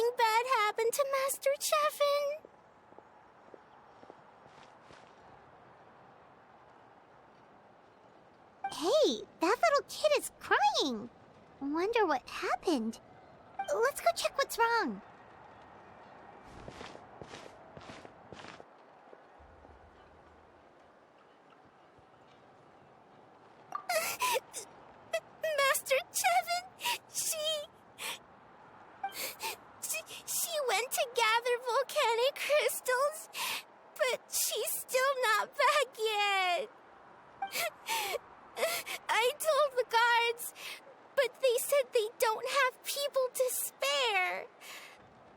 something bad happened to Master Chevin? Hey, that little kid is crying. Wonder what happened. Let's go check what's wrong. Master Chevin, she went to gather volcanic crystals, but she's still not back yet. I told the guards, but they said they don't have people to spare.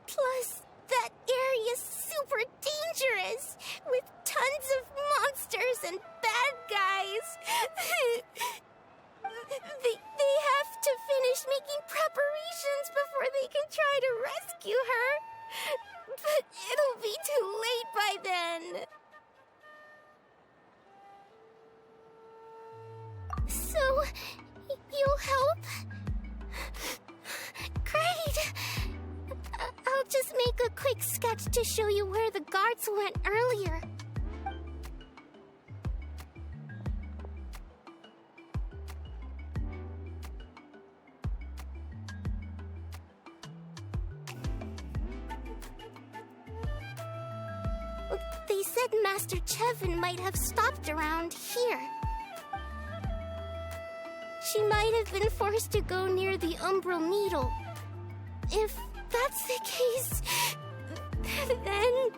Plus, that area's super dangerous, with tons of monsters and bad guys. They have to finish making preparations before they can try to rescue her. But it'll be too late by then. So, you'll help? Great! I'll just make a quick sketch to show you where the guards went earlier. They said Master Chevin might have stopped around here. She might have been forced to go near the Umbral Needle. If that's the case, then...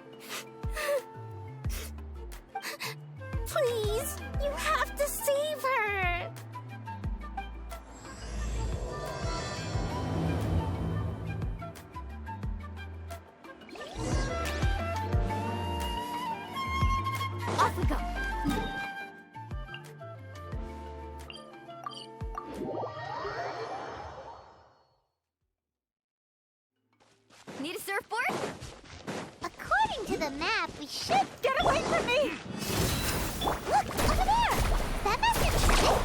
Please, you have to save her! Off we go! Need a surfboard? According to the map, we should... Get away from me! Look, over there! That Master Chevin?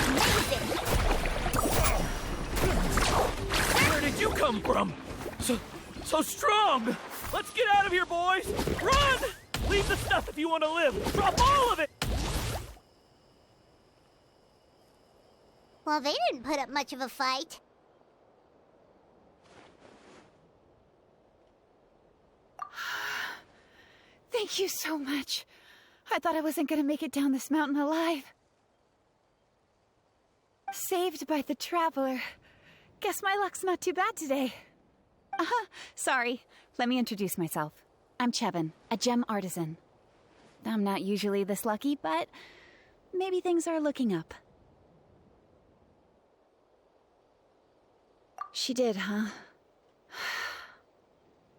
Amazing! Where did you come from? So strong! Let's get out of here, boys! Run! Leave the stuff if you want to live! Drop all of it! Well, they didn't put up much of a fight. Thank you so much. I thought I wasn't gonna make it down this mountain alive. Saved by the Traveler. Guess my luck's not too bad today. Sorry. Let me introduce myself. I'm Chevin, a gem artisan. I'm not usually this lucky, but maybe things are looking up. She did, huh?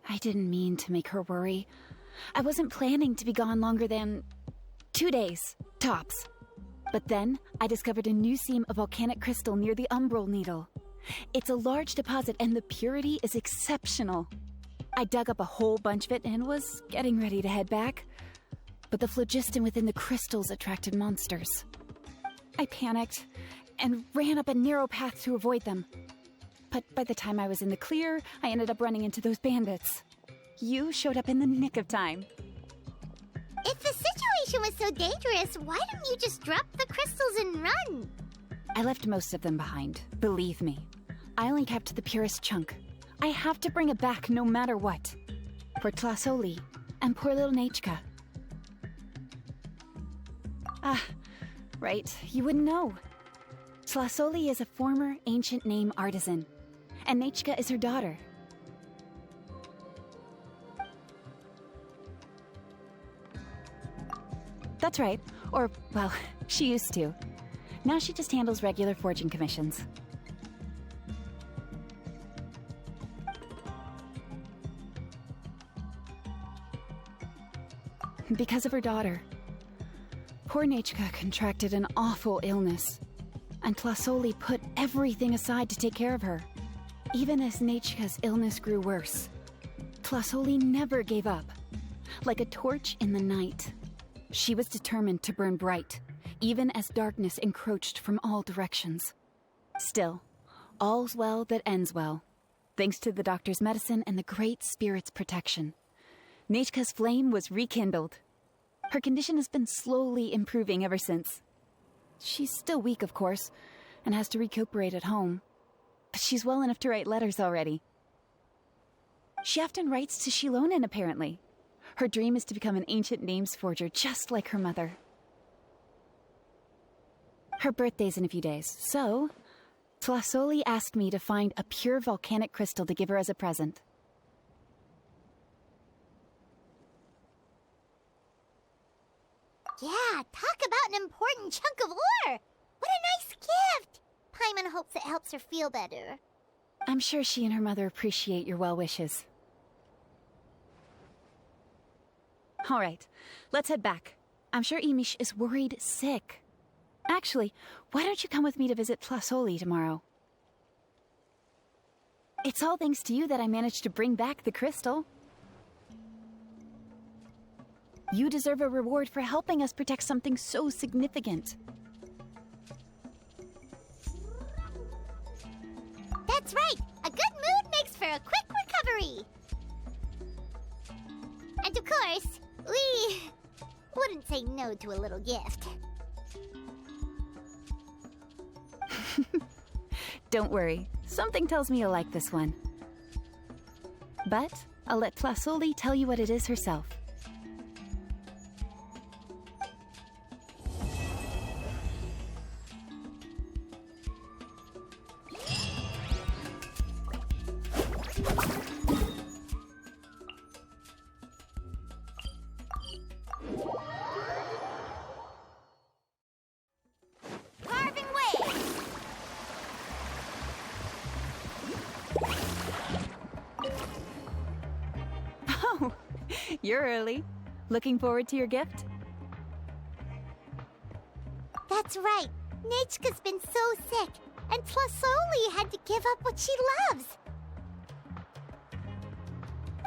I didn't mean to make her worry. I wasn't planning to be gone longer than 2 days, tops. But then, I discovered a new seam of volcanic crystal near the Umbral Needle. It's a large deposit and the purity is exceptional. I dug up a whole bunch of it and was getting ready to head back. But the phlogiston within the crystals attracted monsters. I panicked and ran up a narrow path to avoid them. But by the time I was in the clear, I ended up running into those bandits. You showed up in the nick of time. If the situation was so dangerous, why didn't you just drop the crystals and run? I left most of them behind, believe me. I only kept the purest chunk. I have to bring it back no matter what. For Tlasoli and poor little Nechka. Ah, right, you wouldn't know. Tlasoli is a former ancient name artisan, and Nechka is her daughter. That's right. Or, well, she used to. Now she just handles regular forging commissions. Because of her daughter. Poor Nechka contracted an awful illness, and Tlasoli put everything aside to take care of her. Even as Nechka's illness grew worse, Tlasoli never gave up. Like a torch in the night, she was determined to burn bright, even as darkness encroached from all directions. Still, All's well that ends well, thanks to the doctor's medicine and the Great Spirit's protection. Nechka's flame was rekindled. Her condition has been slowly improving ever since. She's still weak, of course, and has to recuperate at home. But she's well enough to write letters already. She often writes to Xilonen, apparently. Her dream is to become an ancient names forger, just like her mother. Her birthday's in a few days, so Tlasoli asked me to find a pure volcanic crystal to give her as a present. Yeah, talk about an important chunk of ore! What a nice gift! Paimon hopes it helps her feel better. I'm sure she and her mother appreciate your well wishes. All right, let's head back. I'm sure Imish is worried sick. Actually, why don't you come with me to visit Tlasoli tomorrow? It's all thanks to you that I managed to bring back the crystal. You deserve a reward for helping us protect something so significant. That's right! A good mood makes for a quick recovery! And of course, we wouldn't say no to a little gift. Don't worry, something tells me you'll like this one. But I'll let Tlasoli tell you what it is herself. You're early. Looking forward to your gift? That's right. Nechka's been so sick, and Tlasoli had to give up what she loves.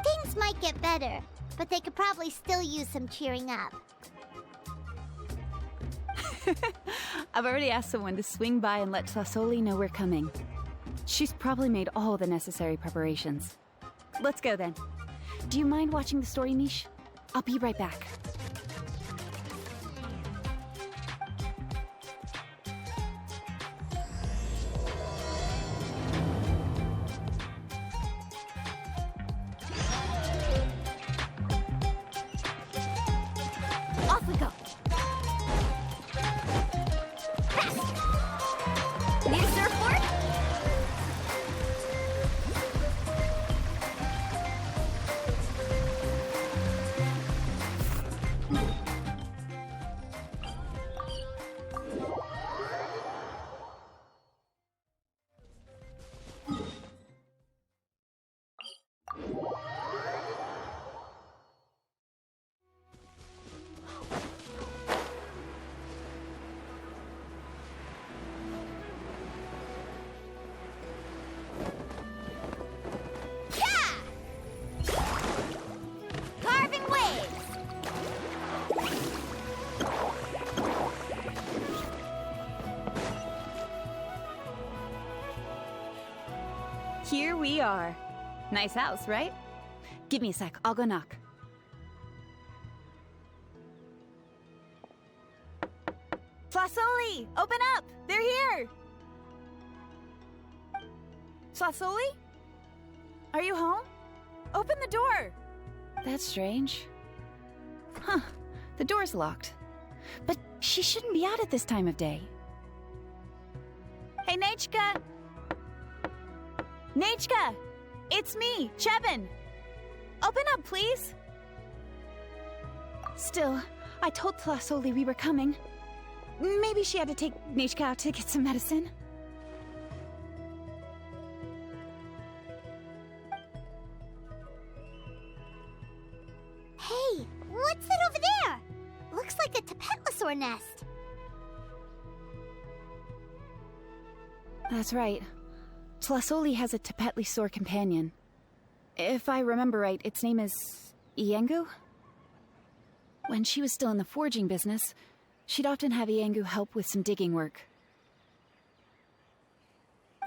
Things might get better, but they could probably still use some cheering up. I've already asked someone to swing by and let Tlasoli know we're coming. She's probably made all the necessary preparations. Let's go then. Do you mind watching the story, Mish? I'll be right back. Off we go! Need a surfboard? Here we are. Nice house, right? Give me a sec, I'll go knock. Tlasoli! Open up! They're here! Tlasoli? Are you home? Open the door! That's strange. Huh, the door's locked. But she shouldn't be out at this time of day. Hey, Nechka! Nechka! It's me, Chevin! Open up, please! Still, I told Tlasoli we were coming. Maybe she had to take Nechka out to get some medicine. Hey, what's that over there? Looks like a Tepetli nest. That's right. Tlasoli has a Tepetli companion. If I remember right, its name is Iengu? When she was still in the forging business, she'd often have Iengu help with some digging work.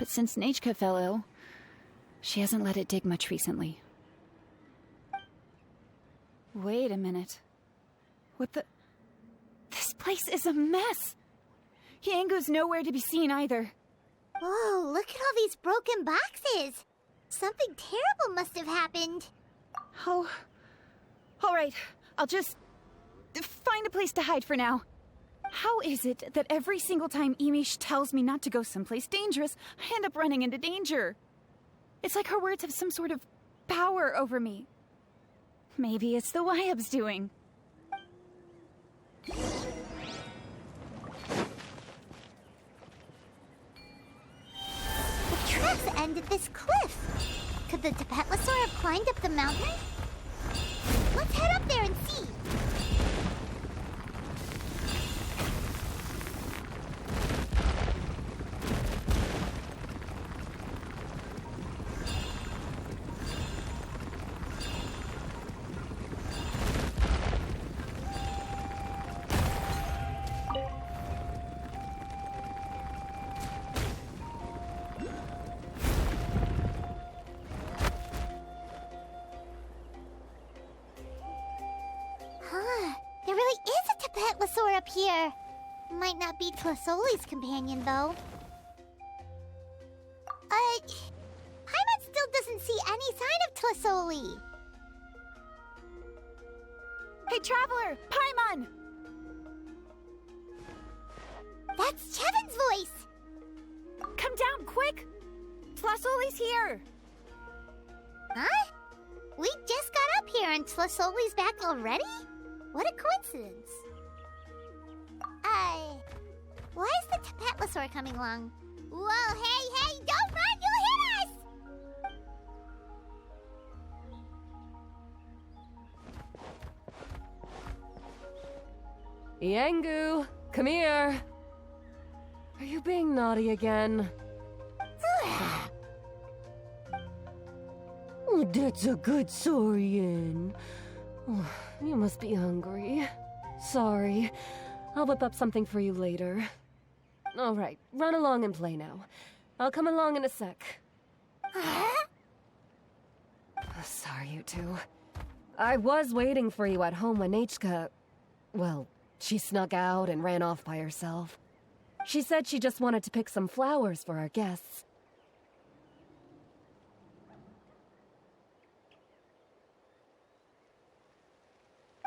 But since Nechka fell ill, she hasn't let it dig much recently. Wait a minute. What the... This place is a mess! Yangu's nowhere to be seen either. Whoa, look at all these broken boxes! Something terrible must have happened. Oh... Alright, I'll just... find a place to hide for now. How is it that every single time Emish tells me not to go someplace dangerous, I end up running into danger? It's like her words have some sort of power over me. Maybe it's the Wyab's doing. The tracks ended this cliff. Could the Tepetli have climbed up the mountain? Let's head up there and see. There really is a Tepetli up here. Might not be Tlasoli's companion, though. Paimon still doesn't see any sign of Tlasoli. Hey, Traveler! Paimon! That's Chevin's voice! Come down, quick! Tlasoli's here! Huh? We just got up here and Tlasoli's back already? What a coincidence. Why is the Tepetli coming along? Whoa, hey, don't run, you'll hit us! Yangu, come here. Are you being naughty again? Oh, that's a good Saurian. Oh, you must be hungry. Sorry. I'll whip up something for you later. All right, run along and play now. I'll come along in a sec. Sorry, you two. I was waiting for you at home when Nechka... Well, she snuck out and ran off by herself. She said she just wanted to pick some flowers for our guests.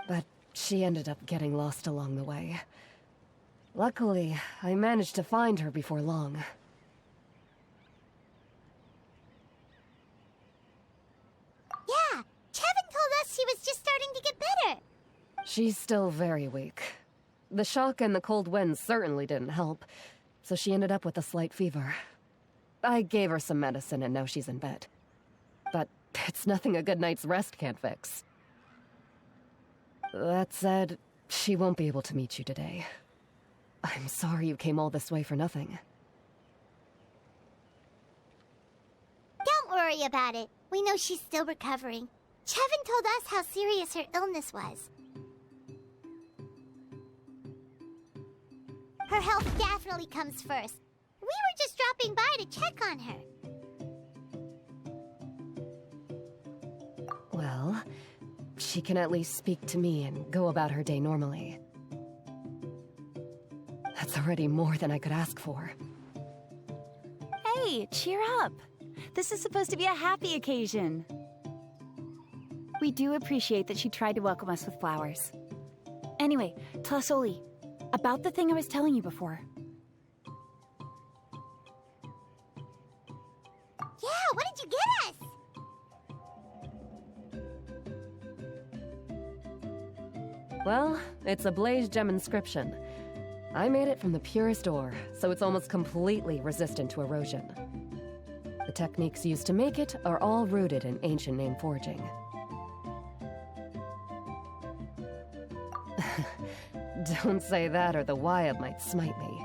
But she ended up getting lost along the way. Luckily, I managed to find her before long. Yeah, Chevin told us she was just starting to get better. She's still very weak. The shock and the cold winds certainly didn't help, so she ended up with a slight fever. I gave her some medicine and now she's in bed. But it's nothing a good night's rest can't fix. That said, she won't be able to meet you today. I'm sorry you came all this way for nothing. Don't worry about it. We know she's still recovering. Chevin told us how serious her illness was. Her health definitely comes first. We were just dropping by to check on her. Well, she can at least speak to me and go about her day normally. That's already more than I could ask for. Hey, cheer up! This is supposed to be a happy occasion. We do appreciate that she tried to welcome us with flowers. Anyway, Tlasoli, about the thing I was telling you before. Yeah, what did you get us? Well, it's a blaze gem inscription. I made it from the purest ore, so it's almost completely resistant to erosion. The techniques used to make it are all rooted in ancient name forging. Don't say that or the Wyatt might smite me.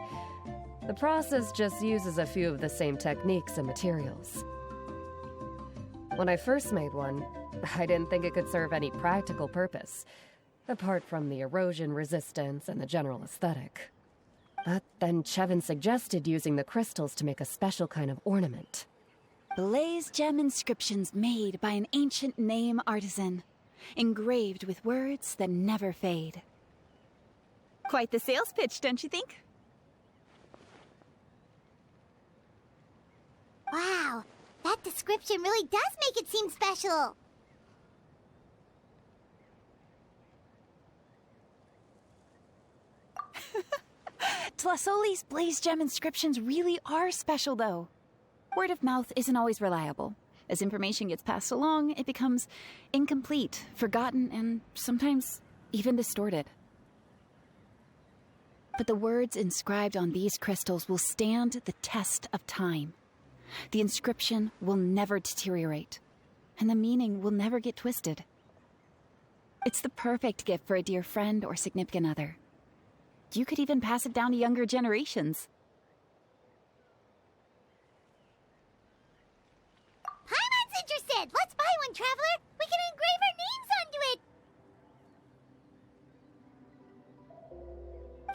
The process just uses a few of the same techniques and materials. When I first made one, I didn't think it could serve any practical purpose, apart from the erosion resistance and the general aesthetic. But then Chevin suggested using the crystals to make a special kind of ornament. Blaze gem inscriptions made by an ancient name artisan, engraved with words that never fade. Quite the sales pitch, don't you think? Wow, that description really does make it seem special. Tlasoli's blaze gem inscriptions really are special, though. Word of mouth isn't always reliable. As information gets passed along, it becomes incomplete, forgotten, and sometimes even distorted. But the words inscribed on these crystals will stand the test of time. The inscription will never deteriorate, and the meaning will never get twisted. It's the perfect gift for a dear friend or significant other. You could even pass it down to younger generations. Paimon's interested! Let's buy one, Traveler! We can engrave our names onto it!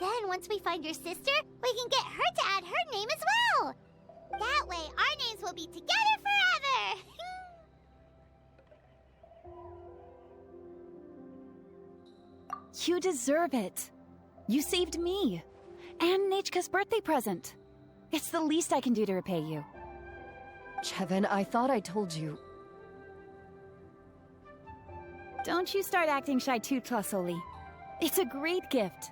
Then, once we find your sister, we can get her to add her name as well! That way, our names will be together forever! You deserve it. You saved me. And Nechka's birthday present. It's the least I can do to repay you. Chevin, I thought I told you. Don't you start acting shy too, Tlasoli. It's a great gift.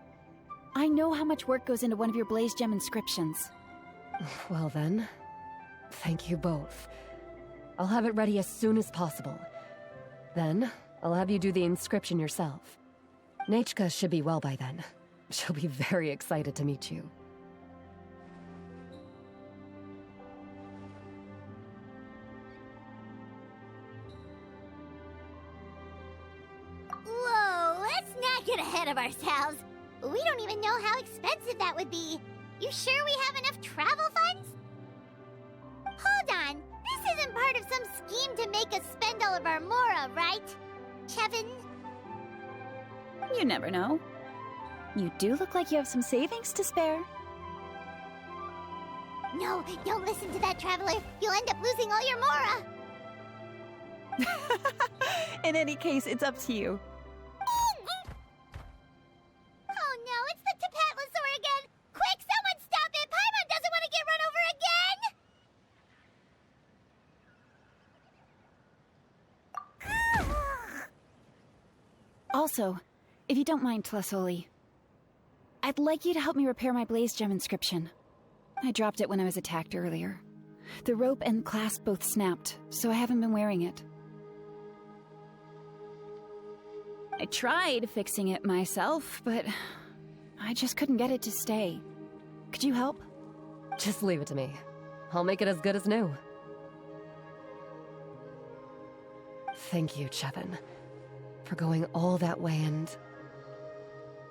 I know how much work goes into one of your blaze gem inscriptions. Well then, thank you both. I'll have it ready as soon as possible. Then, I'll have you do the inscription yourself. Nechka should be well by then. She'll be very excited to meet you. Whoa, let's not get ahead of ourselves. We don't even know how expensive that would be. You sure we have enough travel funds? Hold on, this isn't part of some scheme to make us spend all of our mora, right? Chevin? You never know. You do look like you have some savings to spare. No, don't listen to that, Traveler. You'll end up losing all your mora. In any case, it's up to you. Oh no, it's the Tepetli again! Quick, someone stop it! Paimon doesn't want to get run over again! Also, if you don't mind, Tlasoli, I'd like you to help me repair my blaze gem inscription. I dropped it when I was attacked earlier. The rope and clasp both snapped, so I haven't been wearing it. I tried fixing it myself, but I just couldn't get it to stay. Could you help? Just leave it to me. I'll make it as good as new. Thank you, Chevin, for going all that way and...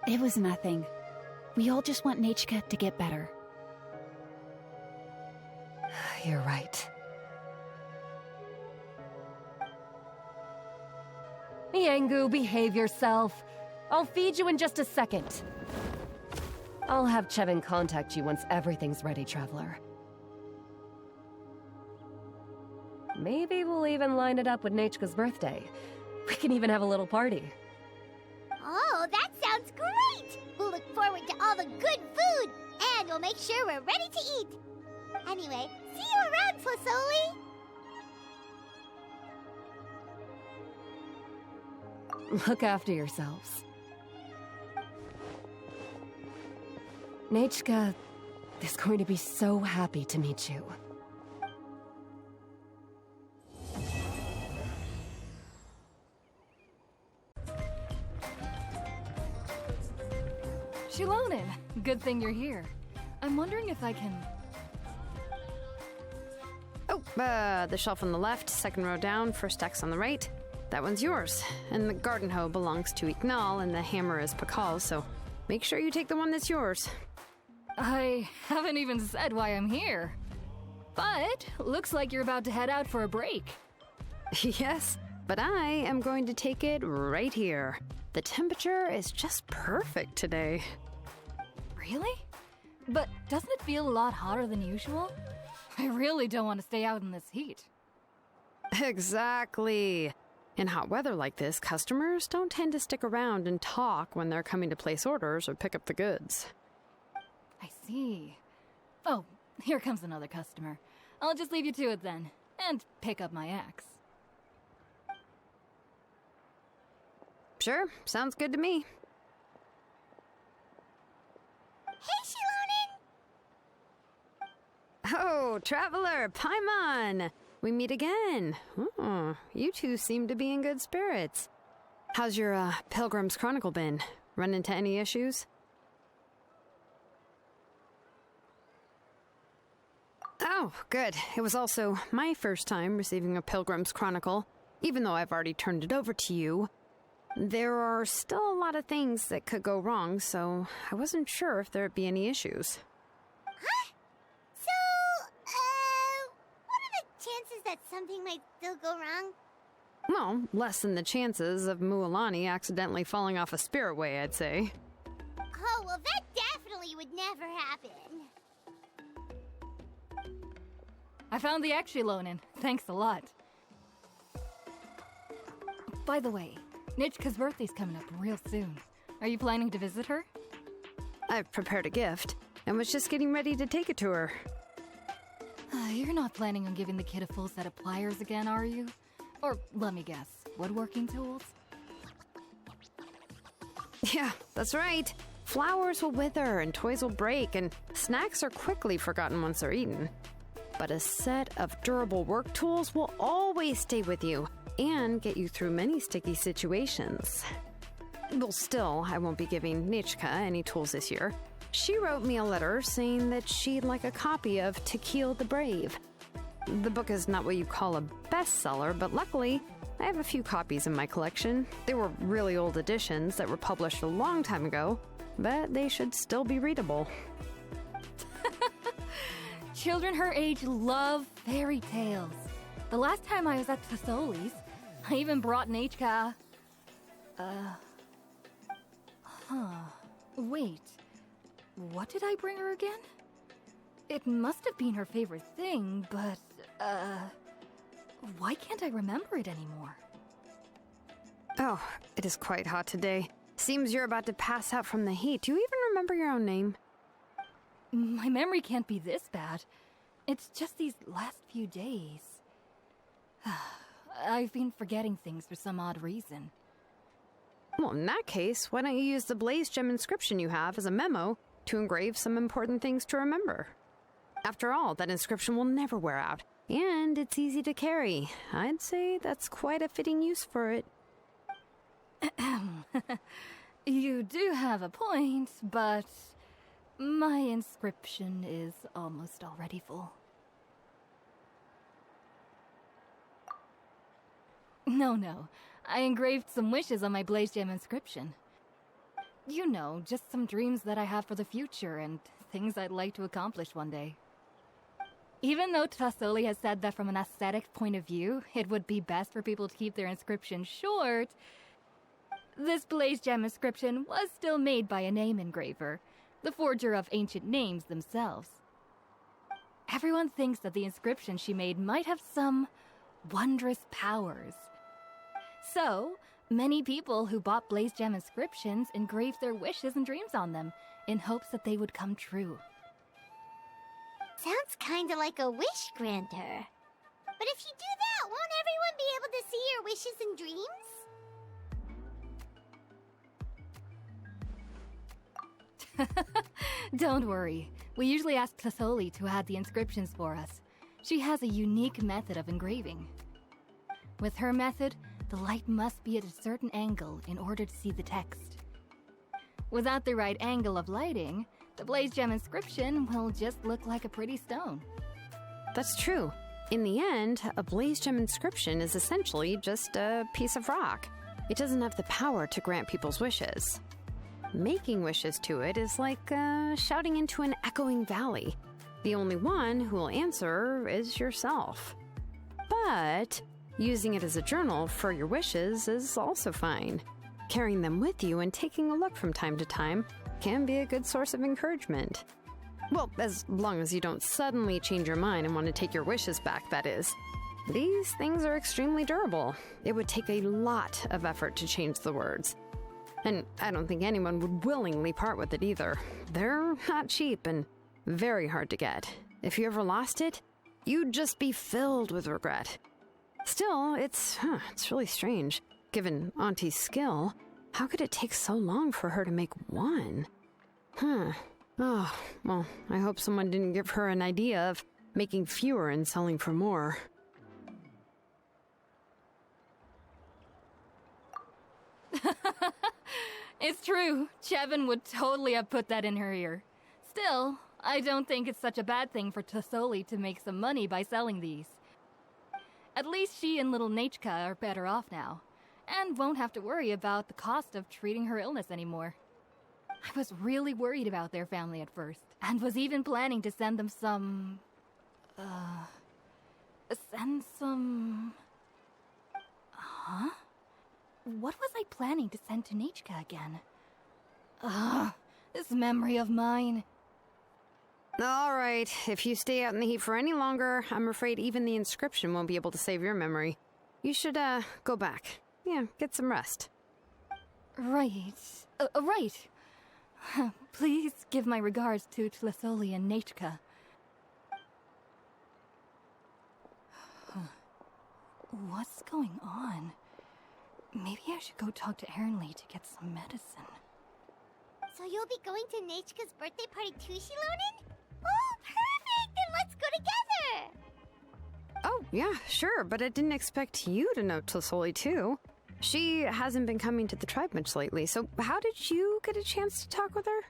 It was nothing. We all just want Nechka to get better. You're right. Miangu, behave yourself. I'll feed you in just a second. I'll have Chevin contact you once everything's ready, Traveler. Maybe we'll even line it up with Nechka's birthday. We can even have a little party. Oh, that sounds great! We'll look forward to all the good food, and we'll make sure we're ready to eat. Anyway, see you around, Tlasoli! Look after yourselves. Nechka is going to be so happy to meet you. Xilonen, good thing you're here. I'm wondering if I can... Oh, the shelf on the left, second row down, first X on the right. That one's yours. And the garden hoe belongs to Ignal, and the hammer is Pakal's, so make sure you take the one that's yours. I haven't even said why I'm here. But looks like you're about to head out for a break. Yes, but I am going to take it right here. The temperature is just perfect today. Really? But doesn't it feel a lot hotter than usual? I really don't want to stay out in this heat. Exactly. In hot weather like this, customers don't tend to stick around and talk when they're coming to place orders or pick up the goods. I see. Oh, here comes another customer. I'll just leave you to it then, and pick up my axe. Sure, sounds good to me. Hey, Xilonen! Oh, traveler, Paimon! We meet again. Oh, you two seem to be in good spirits. How's your Pilgrim's Chronicle been? Run into any issues? Oh, good. It was also my first time receiving a Pilgrim's Chronicle, even though I've already turned it over to you. There are still a lot of things that could go wrong, so I wasn't sure if there'd be any issues. Huh? So, what are the chances that something might still go wrong? Well, less than the chances of Mualani accidentally falling off a spirit way, I'd say. Oh, well, that definitely would never happen. I found the Xilonen. Thanks a lot. By the way, Nichka's birthday's coming up real soon. Are you planning to visit her? I've prepared a gift, and was just getting ready to take it to her. You're not planning on giving the kid a full set of pliers again, are you? Or, let me guess, woodworking tools? Yeah, that's right. Flowers will wither, and toys will break, and snacks are quickly forgotten once they're eaten. But a set of durable work tools will always stay with you, and get you through many sticky situations. Well, still, I won't be giving Nichka any tools this year. She wrote me a letter saying that she'd like a copy of Tequil the Brave. The book is not what you call a bestseller, but luckily, I have a few copies in my collection. They were really old editions that were published a long time ago, but they should still be readable. Children her age love fairy tales. The last time I was at Tepetli's, I even brought Nichka. Wait. What did I bring her again? It must have been her favorite thing, but, why can't I remember it anymore? Oh, it is quite hot today. Seems you're about to pass out from the heat. Do you even remember your own name? My memory can't be this bad. It's just these last few days. I've been forgetting things for some odd reason. Well, in that case, why don't you use the blaze gem inscription you have as a memo to engrave some important things to remember? After all, that inscription will never wear out, and it's easy to carry. I'd say that's quite a fitting use for it. You do have a point, but my inscription is almost already full. No. I engraved some wishes on my blaze gem inscription. You know, just some dreams that I have for the future and things I'd like to accomplish one day. Even though Tepetli has said that from an aesthetic point of view, it would be best for people to keep their inscription short, this blaze gem inscription was still made by a name engraver, the forger of ancient names themselves. Everyone thinks that the inscription she made might have some wondrous powers. So, many people who bought blaze gem inscriptions engraved their wishes and dreams on them, in hopes that they would come true. Sounds kinda like a wish granter. But if you do that, won't everyone be able to see your wishes and dreams? Don't worry. We usually ask Tepetli to add the inscriptions for us. She has a unique method of engraving. With her method, the light must be at a certain angle in order to see the text. Without the right angle of lighting, the blaze gem inscription will just look like a pretty stone. That's true. In the end, a blaze gem inscription is essentially just a piece of rock. It doesn't have the power to grant people's wishes. Making wishes to it is like shouting into an echoing valley. The only one who will answer is yourself. But using it as a journal for your wishes is also fine. Carrying them with you and taking a look from time to time can be a good source of encouragement. Well, as long as you don't suddenly change your mind and want to take your wishes back, that is. These things are extremely durable. It would take a lot of effort to change the words. And I don't think anyone would willingly part with it either. They're not cheap and very hard to get. If you ever lost it, you'd just be filled with regret. Still, it's really strange. Given Auntie's skill, how could it take so long for her to make one? Oh, well, I hope someone didn't give her an idea of making fewer and selling for more. It's true. Chevin would totally have put that in her ear. Still, I don't think it's such a bad thing for Tasoli to make some money by selling these. At least she and little Nechka are better off now, and won't have to worry about the cost of treating her illness anymore. I was really worried about their family at first, and was even planning to send them some... Huh? What was I planning to send to Nechka again? This memory of mine. All right, if you stay out in the heat for any longer, I'm afraid even the inscription won't be able to save your memory. You should, go back. Yeah, get some rest. Right. Right. Please give my regards to Tlasoli and Nechka. What's going on? Maybe I should go talk to Ernly to get some medicine. So you'll be going to Nechka's birthday party too, Xilonen? Oh, perfect! Then let's go together! Oh, yeah, sure, but I didn't expect you to know Tlasoli too. She hasn't been coming to the tribe much lately, so how did you get a chance to talk with her?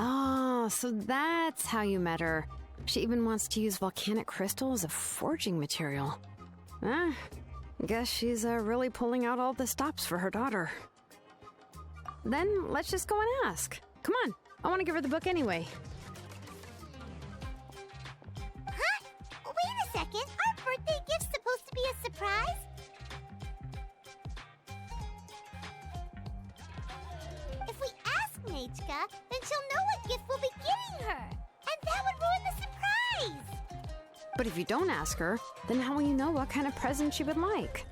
Oh, so that's how you met her. She even wants to use volcanic crystal as a forging material. Guess she's really pulling out all the stops for her daughter. Then let's just go and ask. Come on, I want to give her the book anyway. Huh? Wait a second, our birthday gift's supposed to be a surprise? If we ask Nechka, then she'll know what gift we'll be getting her. And that would ruin the surprise! But if you don't ask her, then how will you know what kind of present she would like?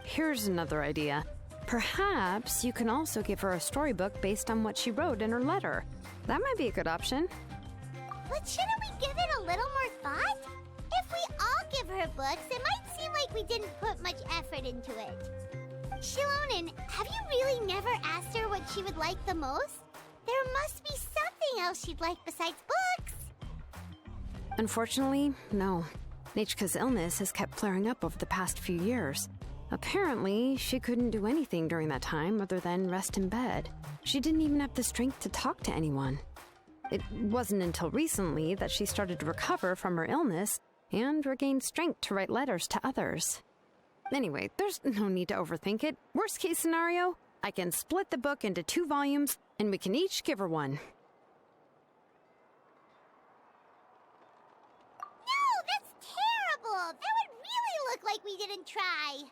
Here's another idea. Perhaps you can also give her a storybook based on what she wrote in her letter. That might be a good option. But shouldn't we give it a little more thought? If we all give her books, it might seem like we didn't put much effort into it. Xilonen, have you really never asked her what she would like the most? There must be something else she'd like besides books. Unfortunately, no. Nechka's illness has kept flaring up over the past few years. Apparently, she couldn't do anything during that time other than rest in bed. She didn't even have the strength to talk to anyone. It wasn't until recently that she started to recover from her illness and regained strength to write letters to others. Anyway, there's no need to overthink it. Worst case scenario, I can split the book into 2 volumes and we can each give her one. No, that's terrible! That would really look like we didn't try.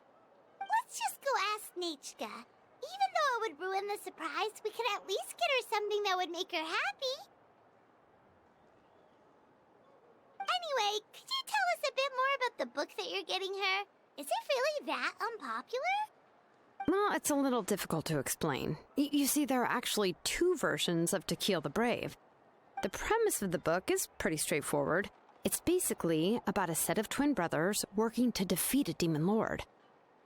Let's just go ask Nechka. Even though it would ruin the surprise, we could at least get her something that would make her happy. Anyway, could you tell us a bit more about the book that you're getting her? Is it really that unpopular? Well, it's a little difficult to explain. You see, there are actually 2 versions of To Kill the Brave. The premise of the book is pretty straightforward. It's basically about a set of twin brothers working to defeat a demon lord.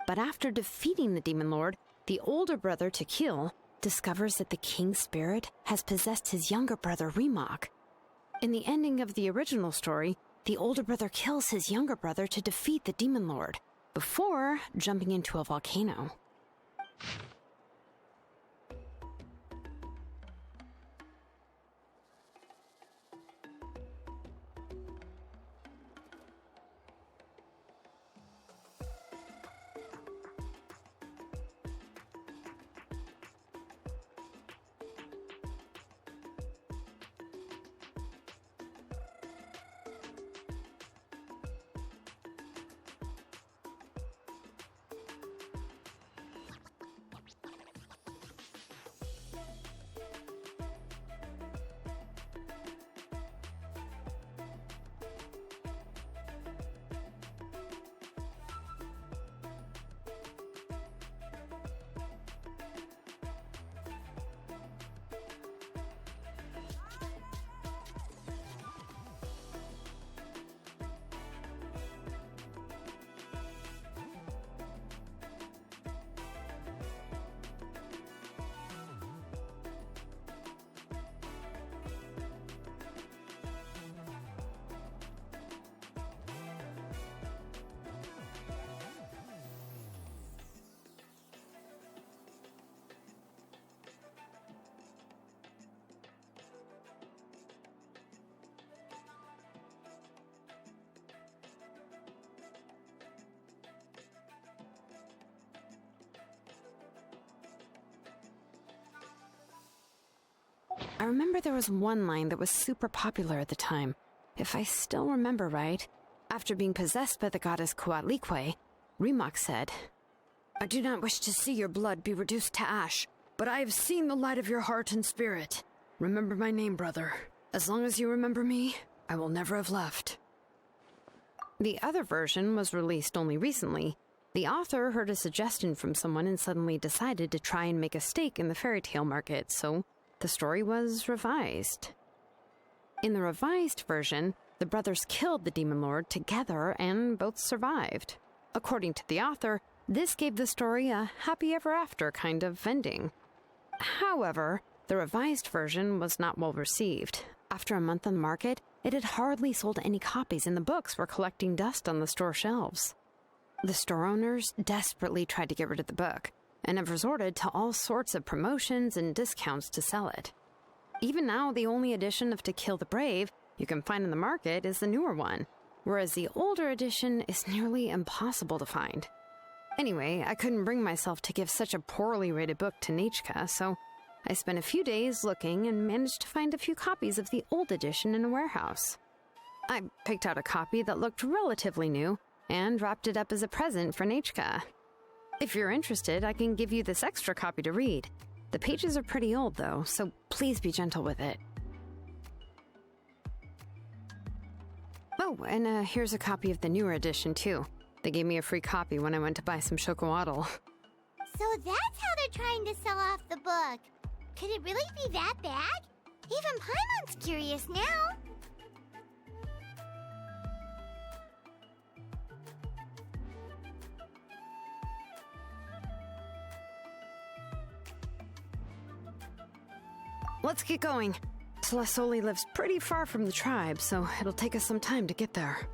But after defeating the demon lord, the older brother, Tekil, discovers that the king's spirit has possessed his younger brother, Remok. In the ending of the original story, the older brother kills his younger brother to defeat the demon lord, before jumping into a volcano. remember there was one line that was super popular at the time. If I still remember right, after being possessed by the goddess Coatlicue, Rimac said, "I do not wish to see your blood be reduced to ash, but I have seen the light of your heart and spirit. Remember my name, brother. As long as you remember me, I will never have left." The other version was released only recently. The author heard a suggestion from someone and suddenly decided to try and make a stake in the fairy tale market, so the story was revised. In the revised version, the brothers killed the demon lord together and both survived. According to the author, this gave the story a happy ever after kind of ending. However, the revised version was not well received. After a month on the market, it had hardly sold any copies and the books were collecting dust on the store shelves. The store owners desperately tried to get rid of the book and have resorted to all sorts of promotions and discounts to sell it. Even now, the only edition of To Kill the Brave you can find in the market is the newer one, whereas the older edition is nearly impossible to find. Anyway, I couldn't bring myself to give such a poorly rated book to Nechka, so I spent a few days looking and managed to find a few copies of the old edition in a warehouse. I picked out a copy that looked relatively new and wrapped it up as a present for Nechka. If you're interested, I can give you this extra copy to read. The pages are pretty old, though, so please be gentle with it. Oh, and here's a copy of the newer edition, too. They gave me a free copy when I went to buy some chocolatl. So that's how they're trying to sell off the book. Could it really be that bad? Even Paimon's curious now. Let's get going. Celestoli lives pretty far from the tribe, so it'll take us some time to get there.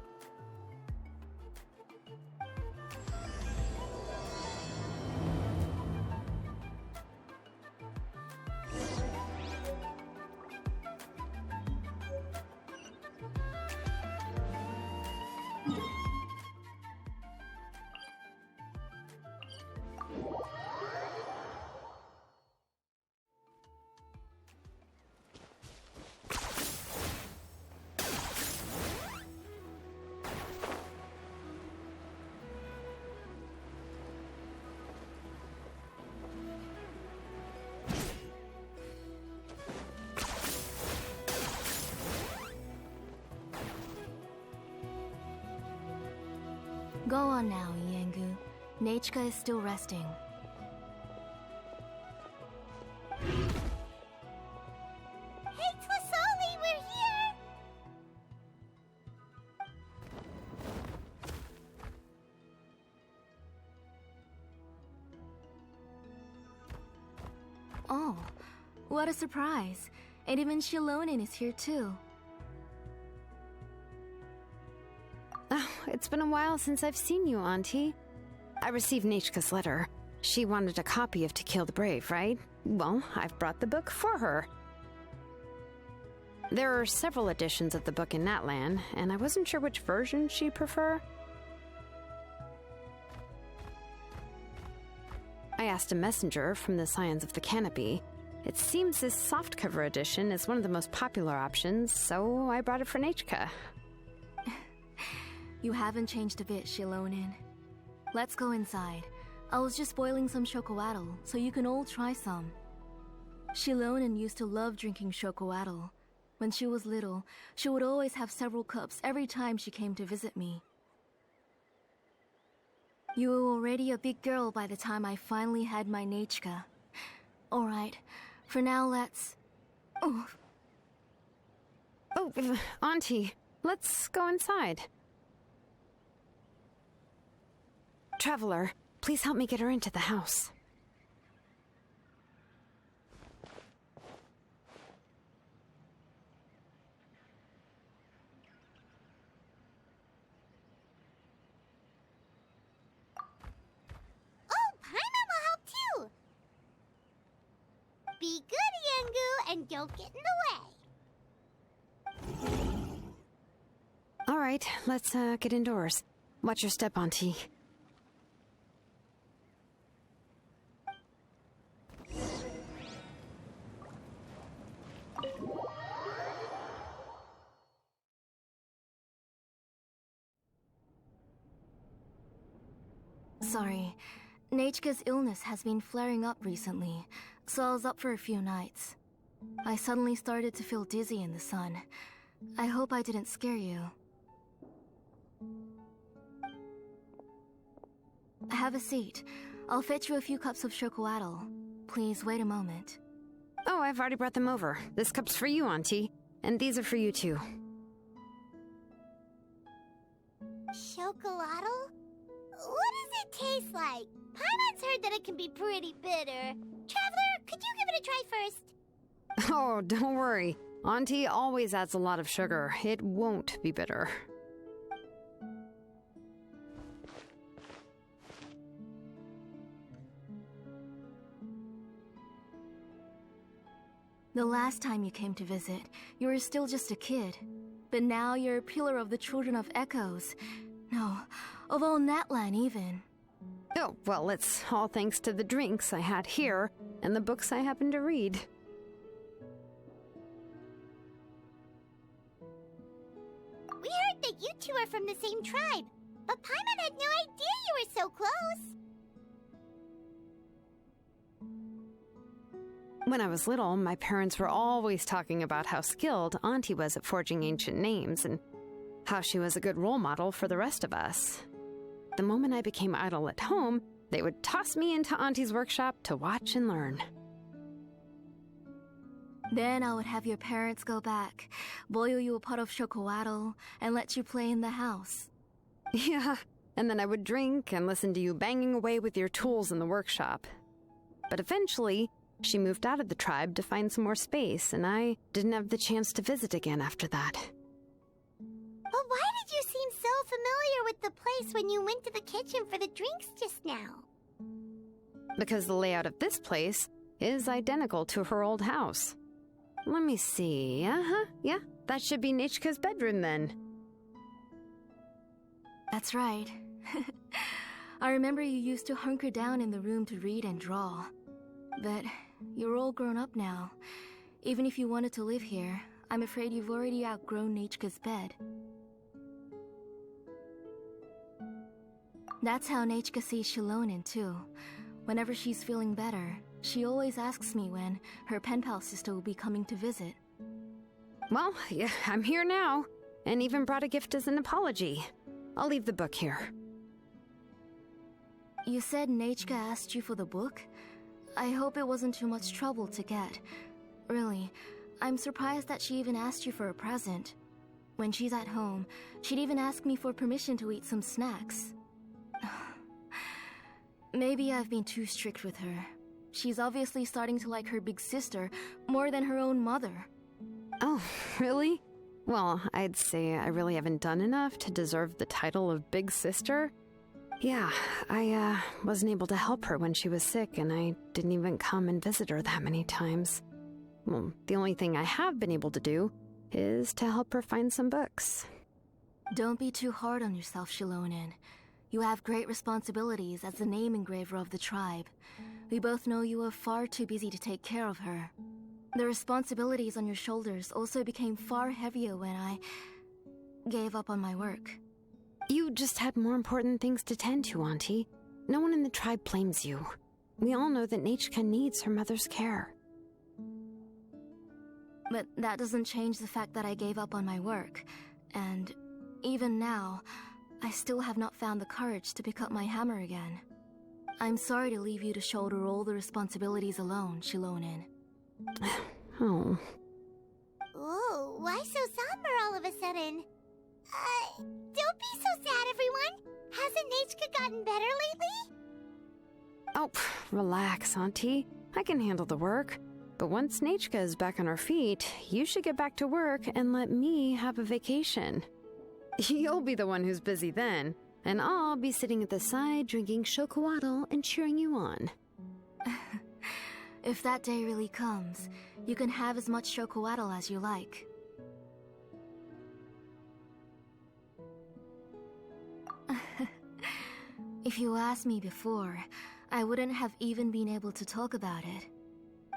Go on now, Iengu. Nechka is still resting. Hey, Tlisoli, we're here! Oh, what a surprise. And even Xilonen is here too. Oh, it's been a while since I've seen you, Auntie. I received Nechka's letter. She wanted a copy of To Kill the Brave, right? Well, I've brought the book for her. There are several editions of the book in Natlan, and I wasn't sure which version she'd prefer. I asked a messenger from the Scions of the Canopy. It seems this softcover edition is one of the most popular options, so I brought it for Nechka. You haven't changed a bit, Xilonen. Let's go inside. I was just boiling some chocolatl, so you can all try some. Xilonen used to love drinking chocolatl. When she was little, she would always have several cups every time she came to visit me. You were already a big girl by the time I finally had my Nechka. Alright, for now let's... Oh, Auntie, let's go inside. Traveler, please help me get her into the house. Oh, Paimon will help too! Be good, Iengu, and don't get in the way. All right, let's get indoors. Watch your step, Auntie. Sorry. Nechka's illness has been flaring up recently, so I was up for a few nights. I suddenly started to feel dizzy in the sun. I hope I didn't scare you. Have a seat. I'll fetch you a few cups of chocolatl. Please wait a moment. Oh, I've already brought them over. This cup's for you, Auntie. And these are for you, too. Chocolatl? What does it taste like? Paimon's heard that it can be pretty bitter. Traveler, could you give it a try first? Oh, don't worry. Auntie always adds a lot of sugar. It won't be bitter. The last time you came to visit, you were still just a kid. But now you're a pillar of the Children of Echoes. No, of all Natlan even. Oh, well, it's all thanks to the drinks I had here and the books I happened to read. We heard that you two are from the same tribe, but Paimon had no idea you were so close. When I was little, my parents were always talking about how skilled Auntie was at forging ancient names and how she was a good role model for the rest of us. The moment I became idle at home, they would toss me into Auntie's workshop to watch and learn. Then I would have your parents go back, boil you a pot of chocolatl, and let you play in the house. Yeah, and then I would drink and listen to you banging away with your tools in the workshop. But eventually, she moved out of the tribe to find some more space, and I didn't have the chance to visit again after that. But why did you seem so familiar with the place when you went to the kitchen for the drinks just now? Because the layout of this place is identical to her old house. Let me see. Yeah, that should be Nechka's bedroom then. That's right. I remember you used to hunker down in the room to read and draw. But you're all grown up now. Even if you wanted to live here, I'm afraid you've already outgrown Nechka's bed. That's how Nechka sees Xilonen too. Whenever she's feeling better, she always asks me when her pen pal sister will be coming to visit. Well, yeah, I'm here now, and even brought a gift as an apology. I'll leave the book here. You said Nechka asked you for the book? I hope it wasn't too much trouble to get. Really, I'm surprised that she even asked you for a present. When she's at home, she'd even ask me for permission to eat some snacks. Maybe I've been too strict with her. She's obviously starting to like her big sister more than her own mother. Oh, really? Well, I'd say I really haven't done enough to deserve the title of big sister. Yeah, I wasn't able to help her when she was sick, and I didn't even come and visit her that many times. Well, the only thing I have been able to do is to help her find some books. Don't be too hard on yourself, Xilonen. You have great responsibilities as the name engraver of the tribe. We both know you are far too busy to take care of her. The responsibilities on your shoulders also became far heavier when I gave up on my work. You just had more important things to tend to, Auntie. No one in the tribe blames you. We all know that Nechka needs her mother's care. But that doesn't change the fact that I gave up on my work. And even now, I still have not found the courage to pick up my hammer again. I'm sorry to leave you to shoulder all the responsibilities alone, Xilonen. Oh. Whoa, why so somber all of a sudden? Don't be so sad, everyone. Hasn't Nechka gotten better lately? Oh, relax, Auntie. I can handle the work. But once Nechka is back on her feet, you should get back to work and let me have a vacation. You'll be the one who's busy then, and I'll be sitting at the side drinking chocolatl and cheering you on. If that day really comes, you can have as much chocolatl as you like. If you asked me before, I wouldn't have even been able to talk about it.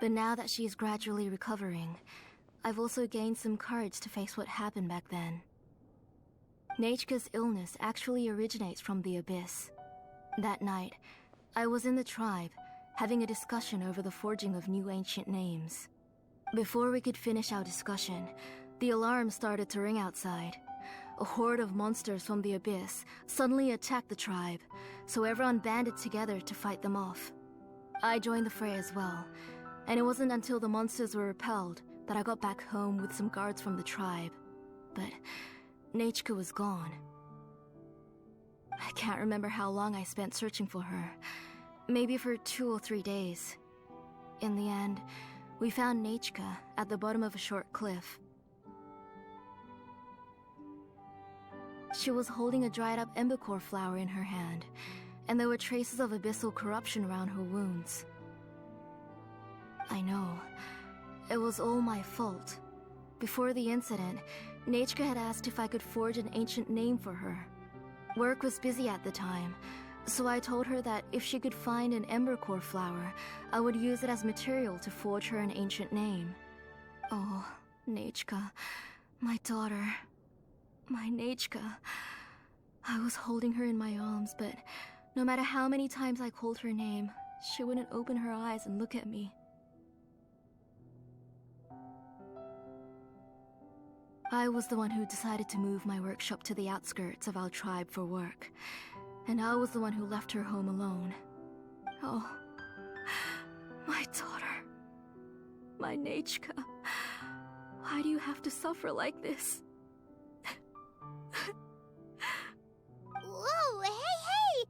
But now that she's gradually recovering, I've also gained some courage to face what happened back then. Nechka's illness actually originates from the Abyss. That night, I was in the tribe, having a discussion over the forging of new ancient names. Before we could finish our discussion, the alarm started to ring outside. A horde of monsters from the abyss suddenly attacked the tribe, so everyone banded together to fight them off. I joined the fray as well, and it wasn't until the monsters were repelled that I got back home with some guards from the tribe. But Nechka was gone. I can't remember how long I spent searching for her. Maybe for 2 or 3 days. In the end, we found Nechka at the bottom of a short cliff. She was holding a dried-up embercore flower in her hand, and there were traces of abyssal corruption around her wounds. I know. It was all my fault. Before the incident, Nechka had asked if I could forge an ancient name for her. Work was busy at the time, so I told her that if she could find an embercore flower, I would use it as material to forge her an ancient name. Oh, Nechka, my daughter. My Nechka. I was holding her in my arms, but no matter how many times I called her name, she wouldn't open her eyes and look at me. I was the one who decided to move my workshop to the outskirts of our tribe for work, and I was the one who left her home alone. Oh, my daughter. My Nechka. Why do you have to suffer like this? Whoa, hey!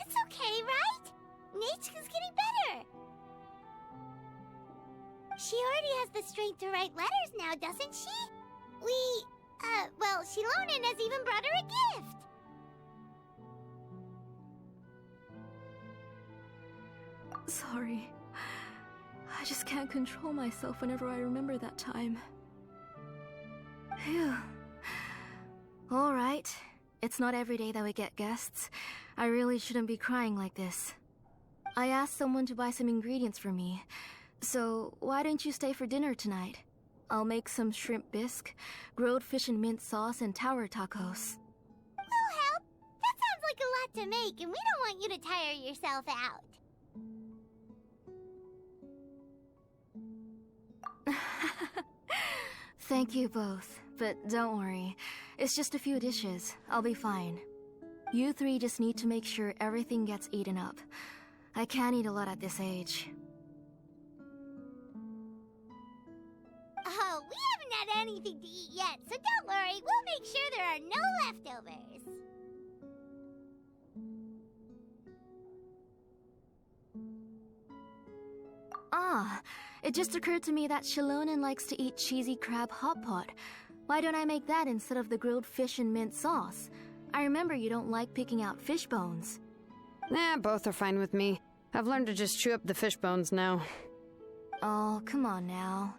It's okay, right? Nechka's getting better. She already has the strength to write letters now, doesn't she? Well, Xilonen has even brought her a gift. Sorry. I just can't control myself whenever I remember that time. Phew. All right. It's not every day that we get guests. I really shouldn't be crying like this. I asked someone to buy some ingredients for me. So why don't you stay for dinner tonight? I'll make some shrimp bisque, grilled fish and mint sauce, and tower tacos. We'll help. That sounds like a lot to make, and we don't want you to tire yourself out. Thank you both, but don't worry. It's just a few dishes. I'll be fine. You three just need to make sure everything gets eaten up. I can't eat a lot at this age. Oh, we haven't had anything to eat yet, so don't worry. We'll make sure there are no leftovers. Ah, it just occurred to me that Xilonen likes to eat cheesy crab hot pot. Why don't I make that instead of the grilled fish and mint sauce? I remember you don't like picking out fish bones. Both are fine with me. I've learned to just chew up the fish bones now. Oh, come on now.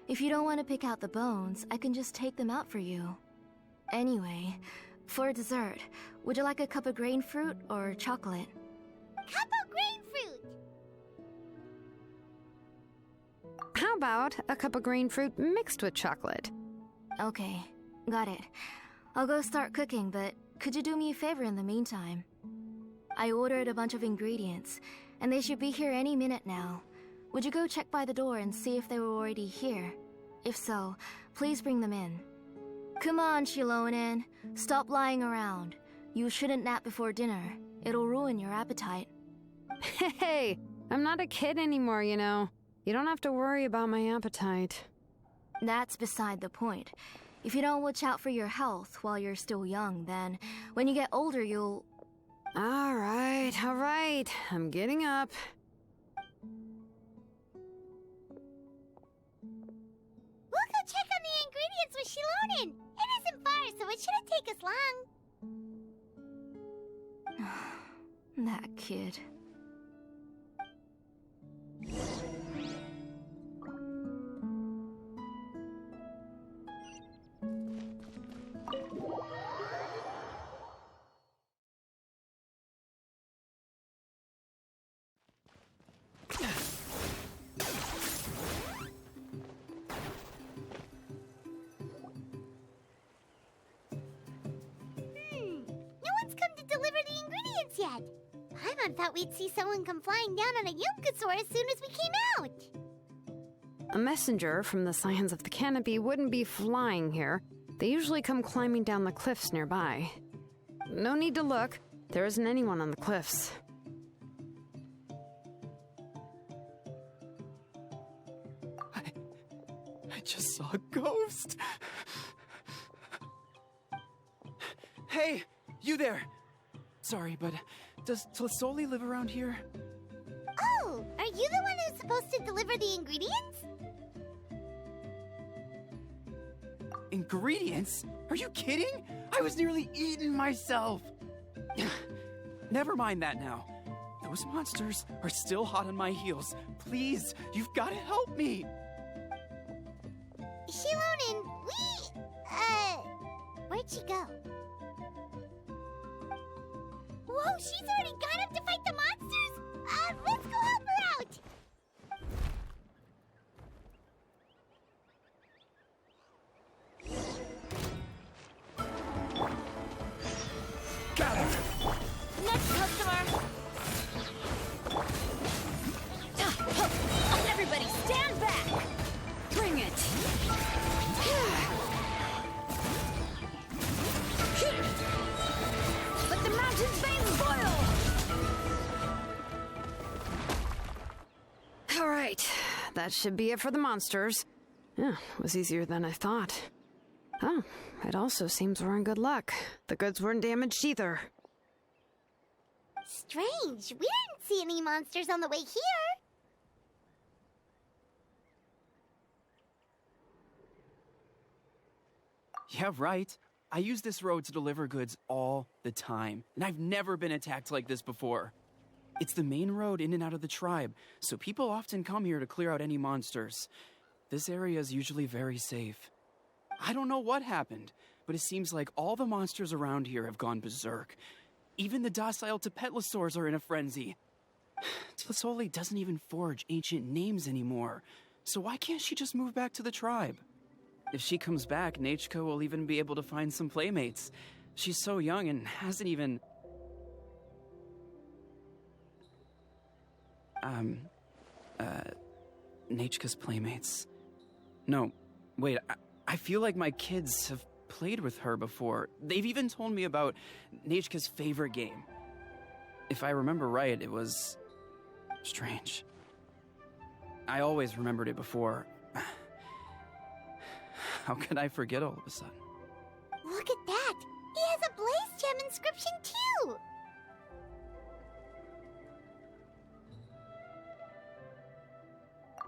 If you don't want to pick out the bones, I can just take them out for you. Anyway, for dessert, would you like a cup of grain fruit or chocolate? Cup of grain fruit! How about a cup of grain fruit mixed with chocolate? Okay, got it. I'll go start cooking, but could you do me a favor in the meantime? I ordered a bunch of ingredients, and they should be here any minute now. Would you go check by the door and see if they were already here? If so, please bring them in. Come on, Xilonen. Stop lying around. You shouldn't nap before dinner. It'll ruin your appetite. Hey, I'm not a kid anymore, you know. You don't have to worry about my appetite. That's beside the point. If you don't watch out for your health while you're still young, then when you get older, you'll... All right. I'm getting up. We'll go check on the ingredients with Xilonen. It isn't far, so it shouldn't take us long. That kid. No one's come to deliver the ingredients yet. Paimon thought we'd see someone come flying down on a Yunkasaur as soon as we came out. A messenger from the Scions of the Canopy wouldn't be flying here. They usually come climbing down the cliffs nearby. No need to look. There isn't anyone on the cliffs. I just saw a ghost. Hey, you there. Sorry, but does Tlisoli live around here? Oh, are you the one who's supposed to deliver the ingredients? Ingredients? Are you kidding? I was nearly eating myself. Never mind that now. Those monsters are still hot on my heels. Please, you've got to help me. Xilonen, where'd she go? Whoa, she's already gone up to fight the monsters? Let's go help her out! Got her! Next customer! Everybody stand back! Bring it! Let the mountain's veins boil! All right, that should be it for the monsters. Yeah, it was easier than I thought. Oh, it also seems we're in good luck. The goods weren't damaged either. Strange, we didn't see any monsters on the way here. Yeah, right. I use this road to deliver goods all the time, and I've never been attacked like this before. It's the main road in and out of the tribe, so people often come here to clear out any monsters. This area is usually very safe. I don't know what happened, but it seems like all the monsters around here have gone berserk. Even the docile Tepetlisaurs are in a frenzy. Tlisoli doesn't even forge ancient names anymore, so why can't she just move back to the tribe? If she comes back, Nechka will even be able to find some playmates. She's so young and hasn't even... Nechka's playmates. No, wait, I feel like my kids have played with her before. They've even told me about Nechka's favorite game. If I remember right, it was... strange. I always remembered it before. How could I forget all of a sudden? Look at that! He has a Blaze Gem inscription too!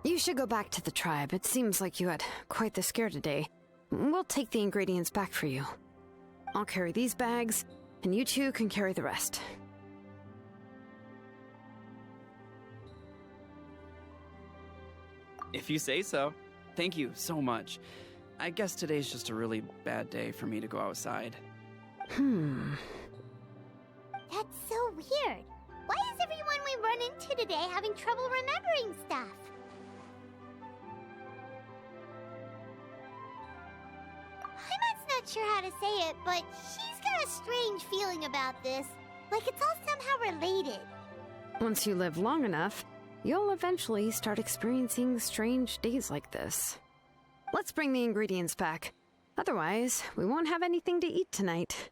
You should go back to the tribe. It seems like you had quite the scare today. We'll take the ingredients back for you. I'll carry these bags, and you two can carry the rest. If you say so. Thank you so much. I guess today's just a really bad day for me to go outside. That's so weird. Why is everyone we run into today having trouble remembering stuff? Paimon's not sure how to say it, but she's got a strange feeling about this. Like it's all somehow related. Once you live long enough, you'll eventually start experiencing strange days like this. Let's bring the ingredients back. Otherwise, we won't have anything to eat tonight.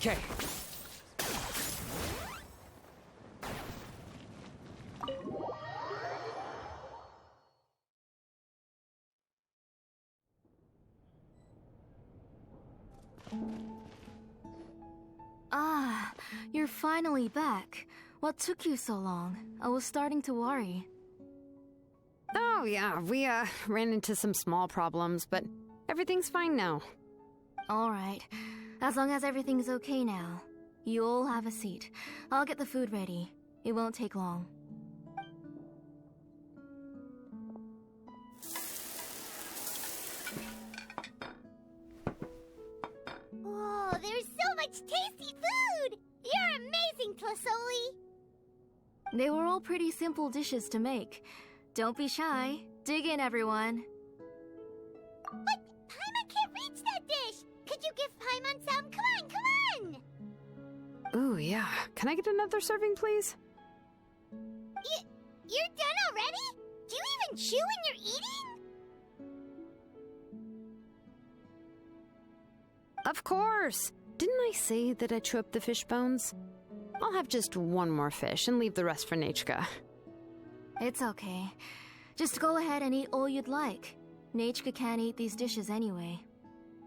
Okay. Ah, you're finally back. What took you so long? I was starting to worry. Oh yeah, we ran into some small problems, but everything's fine now. All right. As long as everything's okay now. You all have a seat. I'll get the food ready. It won't take long. tasty food! You're amazing, Tlasoli! They were all pretty simple dishes to make. Don't be shy. Dig in, everyone. But Paimon can't reach that dish! Could you give Paimon some? Come on! Ooh, yeah. Can I get another serving, please? You're done already? Do you even chew when you're eating? Of course! Didn't I say that I'd chew up the fish bones? I'll have just one more fish and leave the rest for Nechka. It's okay. Just go ahead and eat all you'd like. Nechka can't eat these dishes anyway.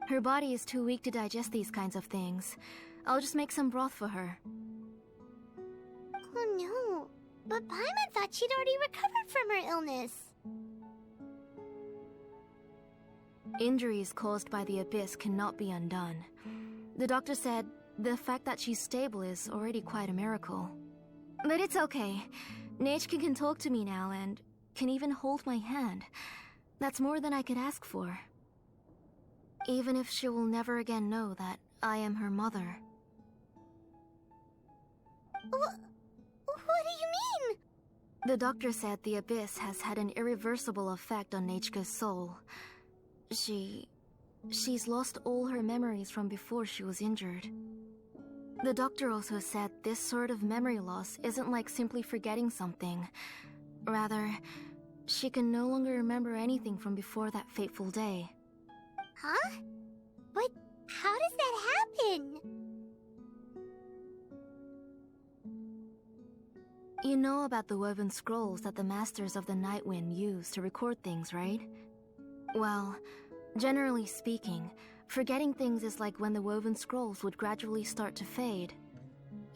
Her body is too weak to digest these kinds of things. I'll just make some broth for her. Oh no, but Paimon thought she'd already recovered from her illness. Injuries caused by the abyss cannot be undone. The doctor said the fact that she's stable is already quite a miracle. But it's okay. Nechka can talk to me now and can even hold my hand. That's more than I could ask for. Even if she will never again know that I am her mother. What do you mean? The doctor said the abyss has had an irreversible effect on Nechka's soul. She's lost all her memories from before she was injured. The doctor also said this sort of memory loss isn't like simply forgetting something. Rather, she can no longer remember anything from before that fateful day. Huh? But how does that happen? You know about the woven scrolls that the Masters of the Night Wind use to record things, right? Well, generally speaking, forgetting things is like when the woven scrolls would gradually start to fade.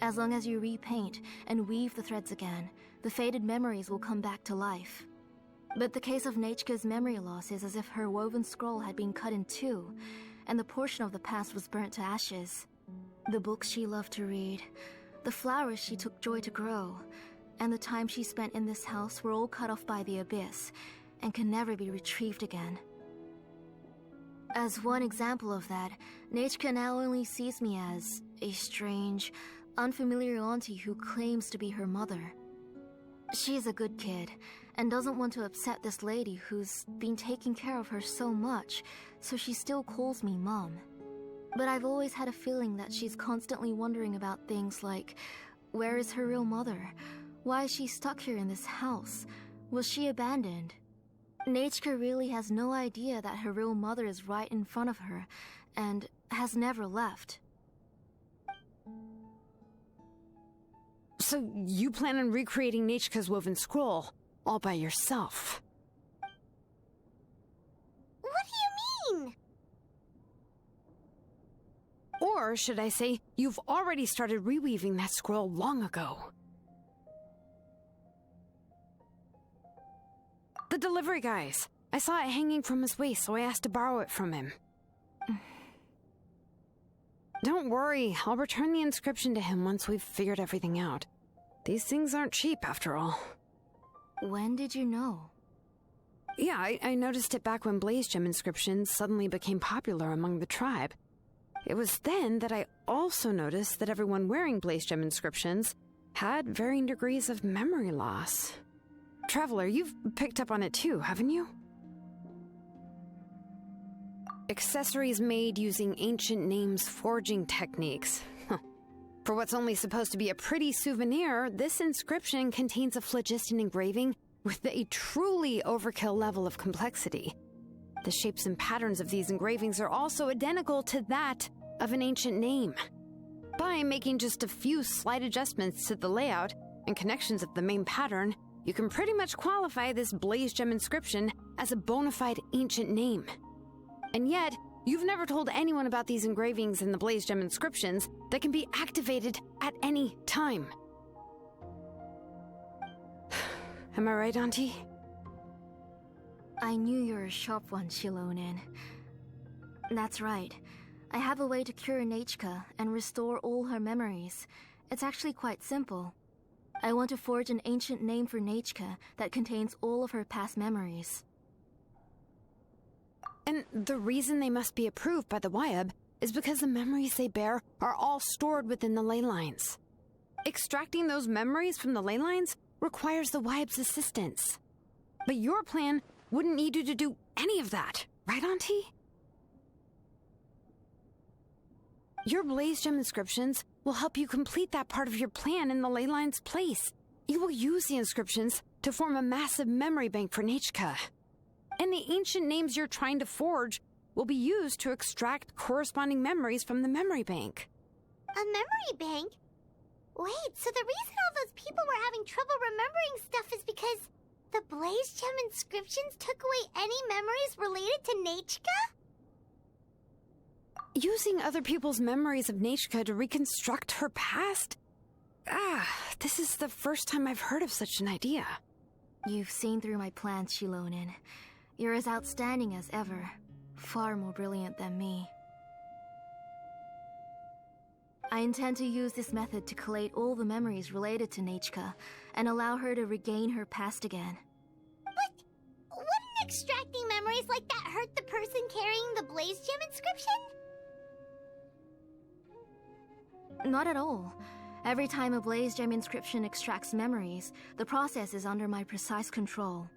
As long as you repaint and weave the threads again, the faded memories will come back to life. But the case of Nechka's memory loss is as if her woven scroll had been cut in two, and the portion of the past was burnt to ashes. The books she loved to read, the flowers she took joy to grow, and the time she spent in this house were all cut off by the abyss, and can never be retrieved again. As one example of that, Nechka now only sees me as a strange, unfamiliar auntie who claims to be her mother. She's a good kid, and doesn't want to upset this lady who's been taking care of her so much, so she still calls me Mom. But I've always had a feeling that she's constantly wondering about things like, where is her real mother? Why is she stuck here in this house? Was she abandoned? Nechka really has no idea that her real mother is right in front of her, and has never left. So you plan on recreating Nechka's woven scroll, all by yourself? What do you mean? Or should I say, you've already started reweaving that scroll long ago. The delivery guys. I saw it hanging from his waist, so I asked to borrow it from him. Don't worry, I'll return the inscription to him once we've figured everything out. These things aren't cheap, after all. When did you know? Yeah, I noticed it back when Blaze Gem inscriptions suddenly became popular among the tribe. It was then that I also noticed that everyone wearing Blaze Gem inscriptions had varying degrees of memory loss. Traveler, you've picked up on it too, haven't you? Accessories made using ancient names forging techniques. For what's only supposed to be a pretty souvenir, this inscription contains a phlogiston engraving with a truly overkill level of complexity. The shapes and patterns of these engravings are also identical to that of an ancient name. By making just a few slight adjustments to the layout and connections of the main pattern, you can pretty much qualify this Blaze Gem inscription as a bona fide ancient name. And yet, you've never told anyone about these engravings in the Blaze Gem inscriptions that can be activated at any time. Am I right, Auntie? I knew you're a sharp one, Xilonen. That's right. I have a way to cure Nechka and restore all her memories. It's actually quite simple. I want to forge an ancient name for Nechka that contains all of her past memories. And the reason they must be approved by the Wyab is because the memories they bear are all stored within the ley lines. Extracting those memories from the ley lines requires the Wybe's assistance. But your plan wouldn't need you to do any of that, right, Auntie? Your Blaze Gem inscriptions will help you complete that part of your plan in the ley line's place. You will use the inscriptions to form a massive memory bank for Nechka. And the ancient names you're trying to forge will be used to extract corresponding memories from the memory bank. A memory bank? Wait, so the reason all those people were having trouble remembering stuff is because the Blaze Gem inscriptions took away any memories related to Nechka? Using other people's memories of Nechka to reconstruct her past? This is the first time I've heard of such an idea. You've seen through my plans, Xilonen. You're as outstanding as ever. Far more brilliant than me. I intend to use this method to collate all the memories related to Nechka and allow her to regain her past again. But wouldn't extracting memories like that hurt the person carrying the Blaze Gem inscription? Not at all. Every time a Blaze Gem inscription extracts memories, the process is under my precise control.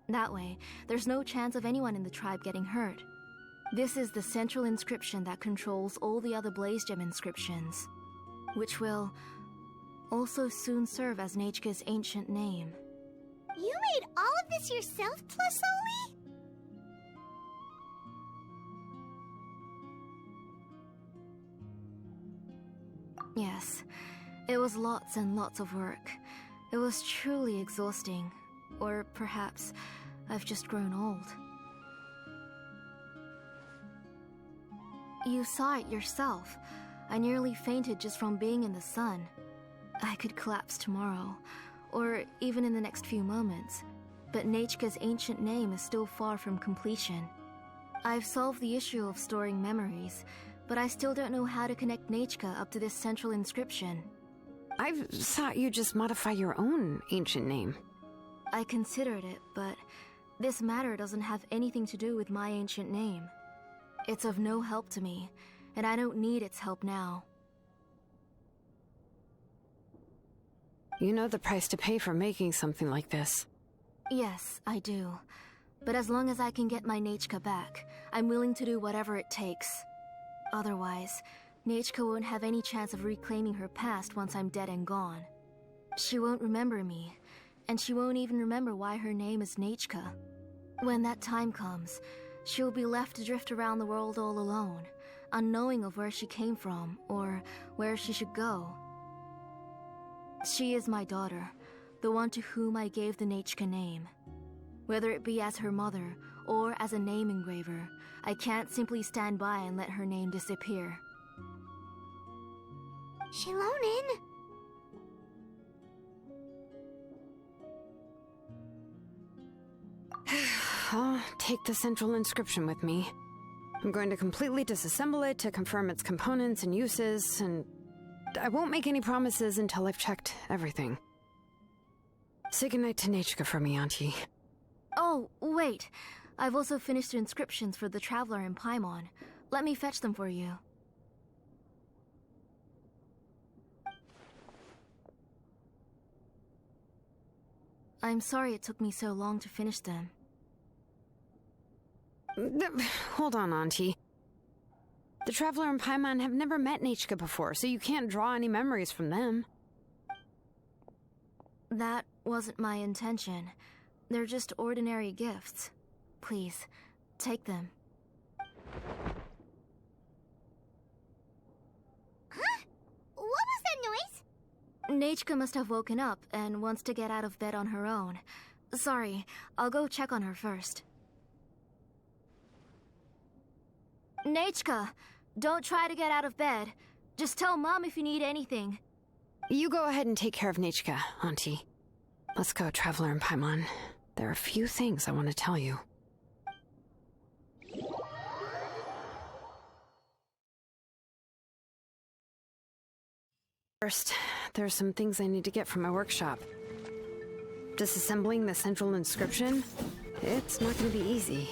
That way, there's no chance of anyone in the tribe getting hurt. This is the central inscription that controls all the other Blaze Gem inscriptions, which will also soon serve as Nechka's ancient name. You made all of this yourself, plus Oli? Yes, it was lots and lots of work. It was truly exhausting. Or perhaps I've just grown old. You saw it yourself. I nearly fainted just from being in the sun. I could collapse tomorrow, or even in the next few moments. But Nechka's ancient name is still far from completion. I've solved the issue of storing memories, but I still don't know how to connect Nechka up to this central inscription. I've thought you just modify your own ancient name. I considered it, but this matter doesn't have anything to do with my ancient name. It's of no help to me, and I don't need its help now. You know the price to pay for making something like this. Yes, I do. But as long as I can get my Nechka back, I'm willing to do whatever it takes. Otherwise, Nechka won't have any chance of reclaiming her past once I'm dead and gone. She won't remember me, and she won't even remember why her name is Nechka. When that time comes, she'll be left to drift around the world all alone, unknowing of where she came from or where she should go. She is my daughter, the one to whom I gave the Nechka name. Whether it be as her mother or as a name engraver, I can't simply stand by and let her name disappear. Xilonen! I'll take the central inscription with me. I'm going to completely disassemble it to confirm its components and uses, and I won't make any promises until I've checked everything. Say goodnight to Nechka for me, Auntie. Oh, wait. I've also finished the inscriptions for the Traveler in Paimon. Let me fetch them for you. I'm sorry it took me so long to finish them. Hold on, Auntie. The Traveler and Paimon have never met Nechka before, so you can't draw any memories from them. That wasn't my intention. They're just ordinary gifts. Please, take them. Huh? What was that noise? Nechka must have woken up and wants to get out of bed on her own. Sorry, I'll go check on her first. Nechka, don't try to get out of bed. Just tell Mom if you need anything. You go ahead and take care of Nechka, Auntie. Let's go, Traveler and Paimon. There are a few things I want to tell you. First, there are some things I need to get from my workshop. Disassembling the central inscription? It's not going to be easy.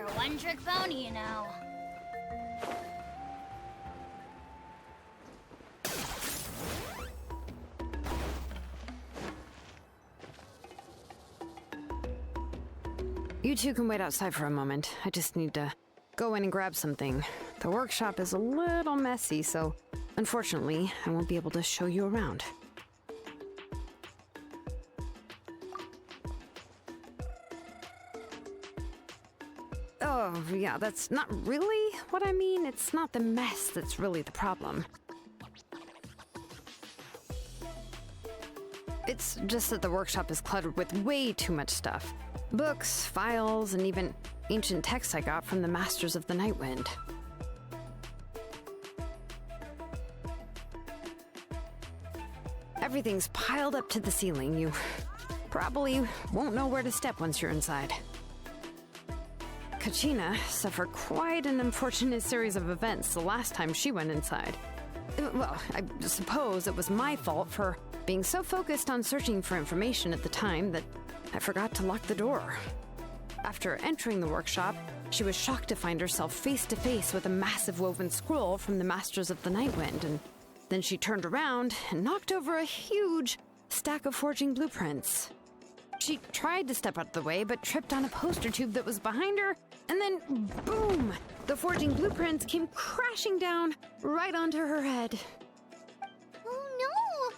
You're a one-trick pony, you know. You two can wait outside for a moment. I just need to go in and grab something. The workshop is a little messy, so unfortunately, I won't be able to show you around. Oh, yeah, that's not really what I mean. It's not the mess that's really the problem. It's just that the workshop is cluttered with way too much stuff. Books, files, and even ancient texts I got from the Masters of the Night Wind. Everything's piled up to the ceiling. You probably won't know where to step once you're inside. Kachina suffered quite an unfortunate series of events the last time she went inside. Well, I suppose it was my fault for being so focused on searching for information at the time that I forgot to lock the door. After entering the workshop, she was shocked to find herself face to face with a massive woven scroll from the Masters of the Night Wind, and then she turned around and knocked over a huge stack of forging blueprints. She tried to step out of the way, but tripped on a poster tube that was behind her, and then boom! The forging blueprints came crashing down right onto her head. Oh no!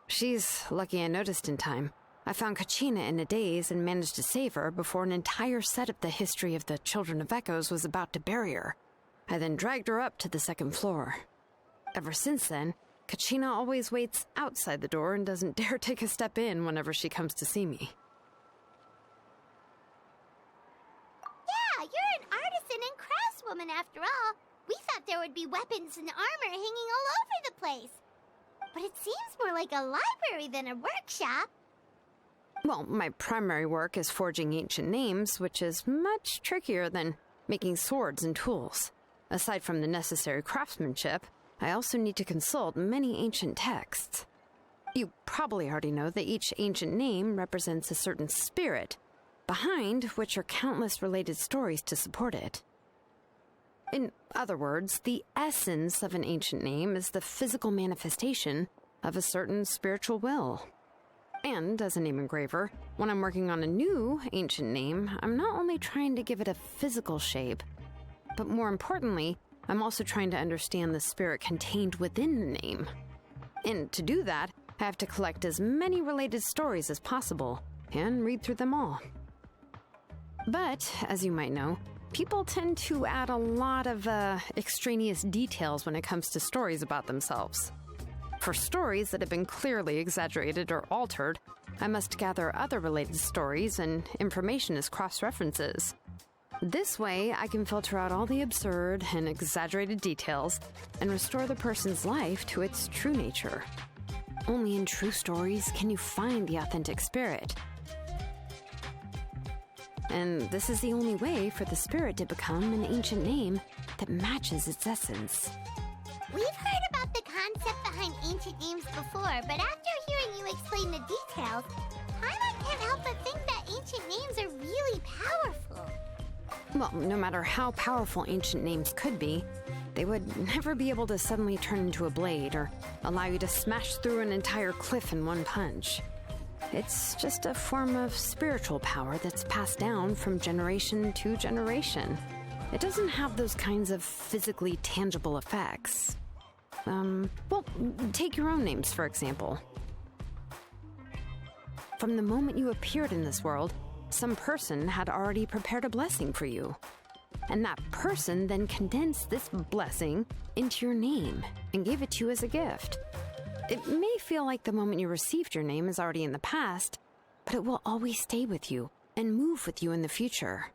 She's lucky I noticed in time. I found Kachina in a daze and managed to save her before an entire set of the history of the Children of Echoes was about to bury her. I then dragged her up to the second floor. Ever since then, Kachina always waits outside the door and doesn't dare take a step in whenever she comes to see me. Yeah, you're an artisan and craftswoman after all. We thought there would be weapons and armor hanging all over the place. But it seems more like a library than a workshop. Well, my primary work is forging ancient names, which is much trickier than making swords and tools. Aside from the necessary craftsmanship, I also need to consult many ancient texts. You probably already know that each ancient name represents a certain spirit, behind which are countless related stories to support it. In other words, the essence of an ancient name is the physical manifestation of a certain spiritual will. And as a name engraver, when I'm working on a new ancient name, I'm not only trying to give it a physical shape, but more importantly, I'm also trying to understand the spirit contained within the name. And to do that, I have to collect as many related stories as possible and read through them all. But, as you might know, people tend to add a lot of extraneous details when it comes to stories about themselves. For stories that have been clearly exaggerated or altered, I must gather other related stories and information as cross-references. This way, I can filter out all the absurd and exaggerated details and restore the person's life to its true nature. Only in true stories can you find the authentic spirit. And this is the only way for the spirit to become an ancient name that matches its essence. We've heard about the concept behind ancient names before, but after hearing you explain the details, I can't help but think that ancient names are really powerful. Well, no matter how powerful ancient names could be, they would never be able to suddenly turn into a blade or allow you to smash through an entire cliff in one punch. It's just a form of spiritual power that's passed down from generation to generation. It doesn't have those kinds of physically tangible effects. Well, take your own names, for example. From the moment you appeared in this world, some person had already prepared a blessing for you. And that person then condensed this blessing into your name and gave it to you as a gift. It may feel like the moment you received your name is already in the past, but it will always stay with you and move with you in the future.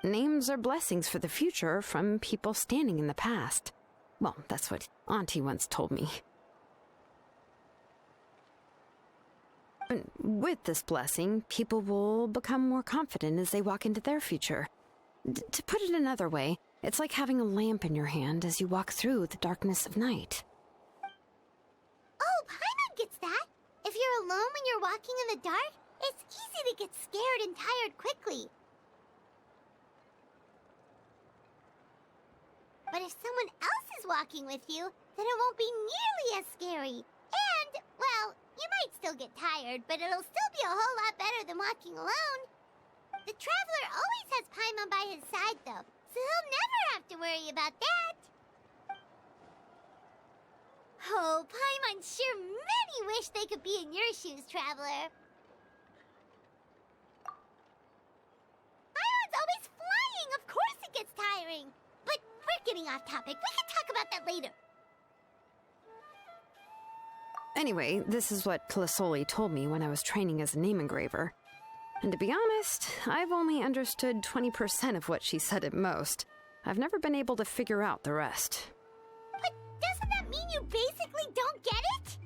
Names are blessings for the future from people standing in the past. Well, that's what Auntie once told me. And with this blessing, people will become more confident as they walk into their future. To put it another way, it's like having a lamp in your hand as you walk through the darkness of night. Oh, Paimon gets that. If you're a alone when you're walking in the dark, it's easy to get scared and tired quickly. But if someone else is walking with you, then it won't be nearly as scary. And, well, you might still get tired, but it'll still be a whole lot better than walking alone. The traveler always has Paimon by his side, though, so he'll never have to worry about that. Oh, Paimon sure many wish they could be in your shoes, traveler. Paimon's always flying. Of course it gets tiring. But we're getting off topic. We can talk about that later. Anyway, this is what Clisoli told me when I was training as a name engraver. And to be honest, I've only understood 20% of what she said at most. I've never been able to figure out the rest. But doesn't that mean you basically don't get it?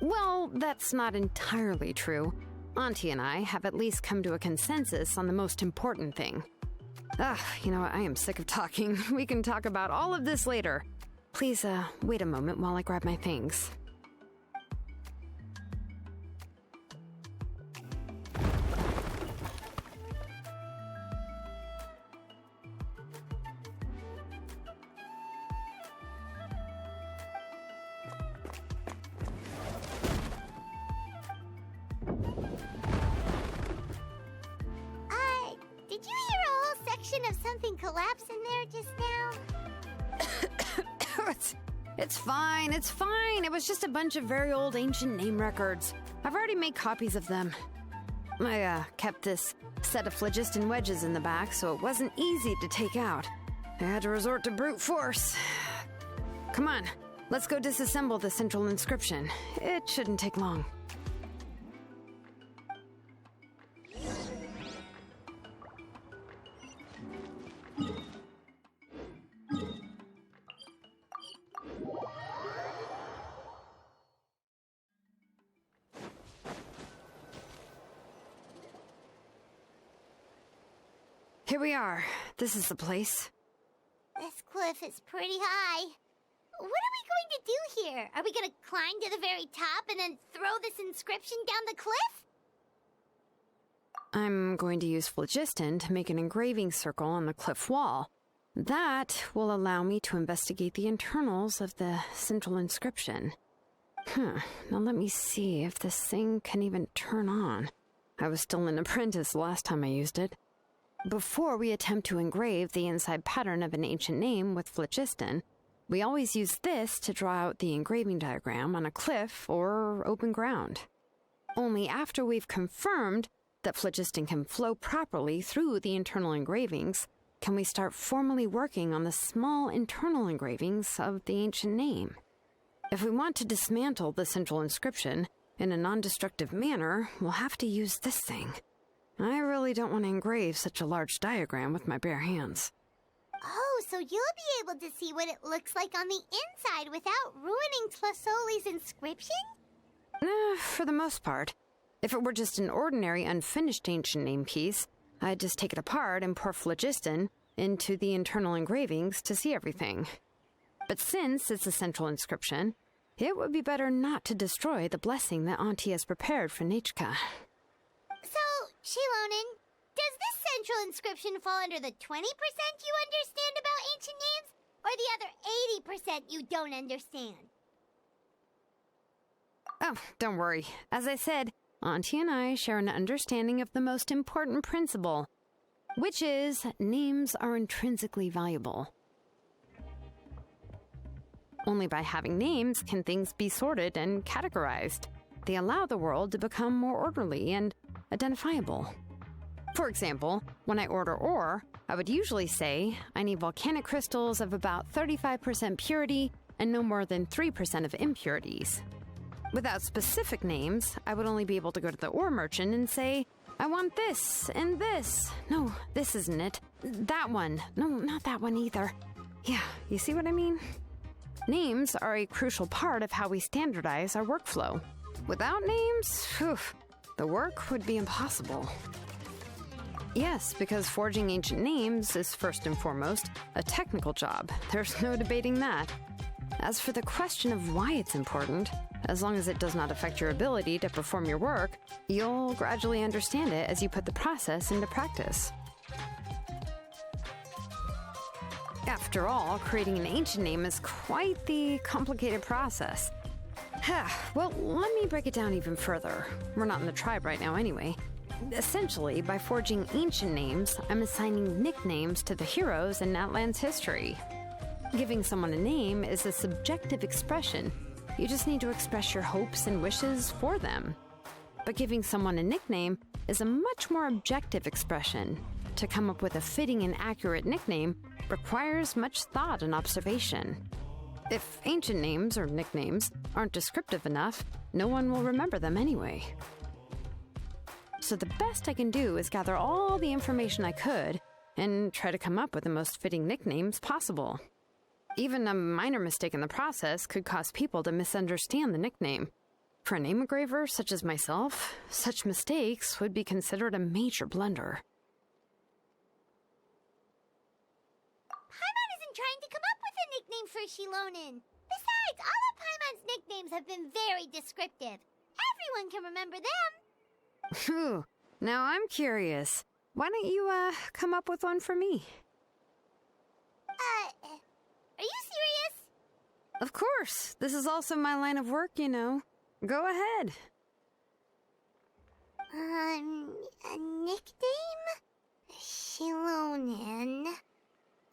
Well, that's not entirely true. Auntie and I have at least come to a consensus on the most important thing. You know what? I am sick of talking. We can talk about all of this later. Please, wait a moment while I grab my things. Did you hear a whole section of something collapse in there just now? It's fine, it's fine. It was just a bunch of very old ancient name records. I've already made copies of them. I kept this set of phlogiston wedges in the back, so it wasn't easy to take out. I had to resort to brute force. Come on, let's go disassemble the central inscription. It shouldn't take long. Here we are. This is the place. This cliff is pretty high. What are we going to do here? Are we going to climb to the very top and then throw this inscription down the cliff? I'm going to use phlogiston to make an engraving circle on the cliff wall. That will allow me to investigate the internals of the central inscription. Now let me see if this thing can even turn on. I was still an apprentice last time I used it. Before we attempt to engrave the inside pattern of an ancient name with phlogiston, we always use this to draw out the engraving diagram on a cliff or open ground. Only after we've confirmed that phlogiston can flow properly through the internal engravings can we start formally working on the small internal engravings of the ancient name. If we want to dismantle the central inscription in a non-destructive manner, we'll have to use this thing. I really don't want to engrave such a large diagram with my bare hands. Oh, so you'll be able to see what it looks like on the inside without ruining Tlasoli's inscription? For the most part. If it were just an ordinary unfinished ancient name piece, I'd just take it apart and pour phlogiston into the internal engravings to see everything. But since it's a central inscription, it would be better not to destroy the blessing that Auntie has prepared for Nechka. So, Xilonen, does this central inscription fall under the 20% you understand about ancient names, or the other 80% you don't understand? Oh, don't worry. As I said, Auntie and I share an understanding of the most important principle, which is names are intrinsically valuable. Only by having names can things be sorted and categorized. They allow the world to become more orderly and identifiable. For example, when I order ore, I would usually say I need volcanic crystals of about 35% purity and no more than 3% of impurities. Without specific names, I would only be able to go to the ore merchant and say, I want this and this. No, this isn't it. That one. No, not that one either. Yeah, you see what I mean? Names are a crucial part of how we standardize our workflow. Without names, the work would be impossible. Yes, because forging ancient names is first and foremost a technical job. There's no debating that. As for the question of why it's important, As long as it does not affect your ability to perform your work, you'll gradually understand it as you put the process into practice. After all, creating an ancient name is quite the complicated process. Well, let me break it down even further. We're not in the tribe right now anyway. Essentially, by forging ancient names, I'm assigning nicknames to the heroes in Natlan's history. Giving someone a name is a subjective expression. You just need to express your hopes and wishes for them. But giving someone a nickname is a much more objective expression. To come up with a fitting and accurate nickname requires much thought and observation. If ancient names or nicknames aren't descriptive enough, no one will remember them anyway. So the best I can do is gather all the information I could and try to come up with the most fitting nicknames possible. Even a minor mistake in the process could cause people to misunderstand the nickname. For a name engraver such as myself, such mistakes would be considered a major blunder. Paimon isn't trying to come up with a nickname for Xilonen. Besides, all of Paimon's nicknames have been very descriptive. Everyone can remember them. Phew. Now I'm curious. Why don't you, come up with one for me? Are you serious? Of course. This is also my line of work, you know. Go ahead. A nickname? Xilonen.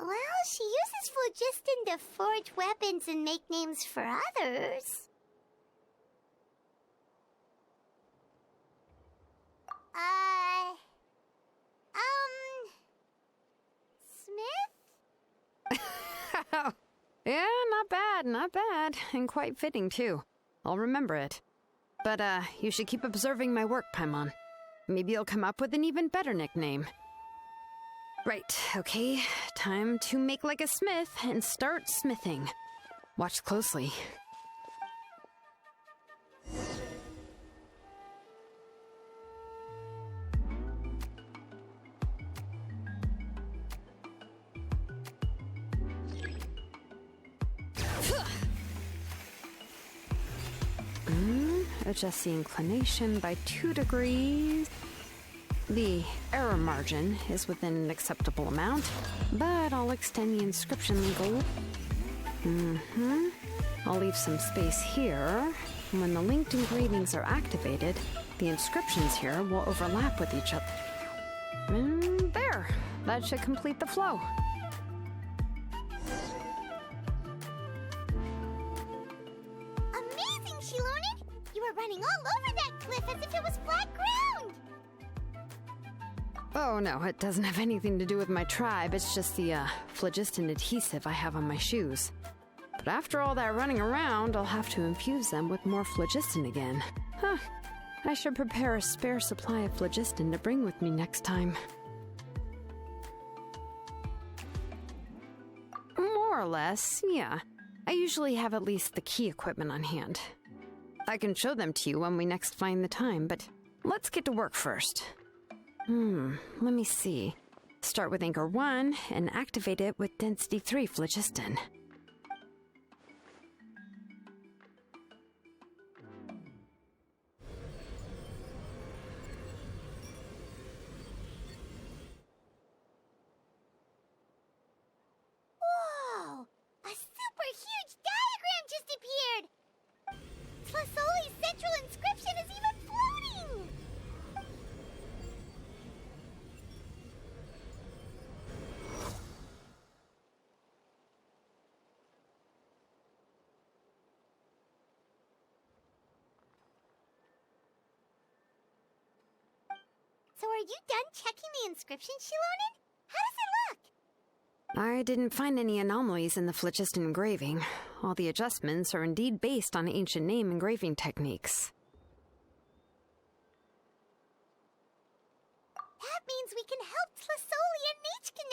Well, she uses phlogiston to forge weapons and make names for others. Smith? Yeah, not bad, and quite fitting too. I'll remember it. But, you should keep observing my work, Paimon. Maybe you'll come up with an even better nickname. Right, okay, time to make like a smith and start smithing. Watch closely. Adjust the inclination by 2 degrees. The error margin is within an acceptable amount, but I'll extend the inscription label. I'll leave some space here. When the linked engravings are activated, the inscriptions here will overlap with each other. And there! That should complete the flow. Amazing, Xilonen! You were running all over that cliff as if it was flat ground! Oh no, it doesn't have anything to do with my tribe. It's just the, phlogiston adhesive I have on my shoes. But after all that running around, I'll have to infuse them with more phlogiston again. I should prepare a spare supply of phlogiston to bring with me next time. More or less, yeah. I usually have at least the key equipment on hand. I can show them to you when we next find the time, but let's get to work first. Let me see. Start with Anchor 1 and activate it with Density 3 phlogiston. Whoa! A super huge diagram just appeared! Tlasoli's central inscription is even floating! So are you done checking the inscription, Xilonen? How does it look? I didn't find any anomalies in the phlogiston engraving. All the adjustments are indeed based on ancient name engraving techniques. That means we can help Tlasoli and Machka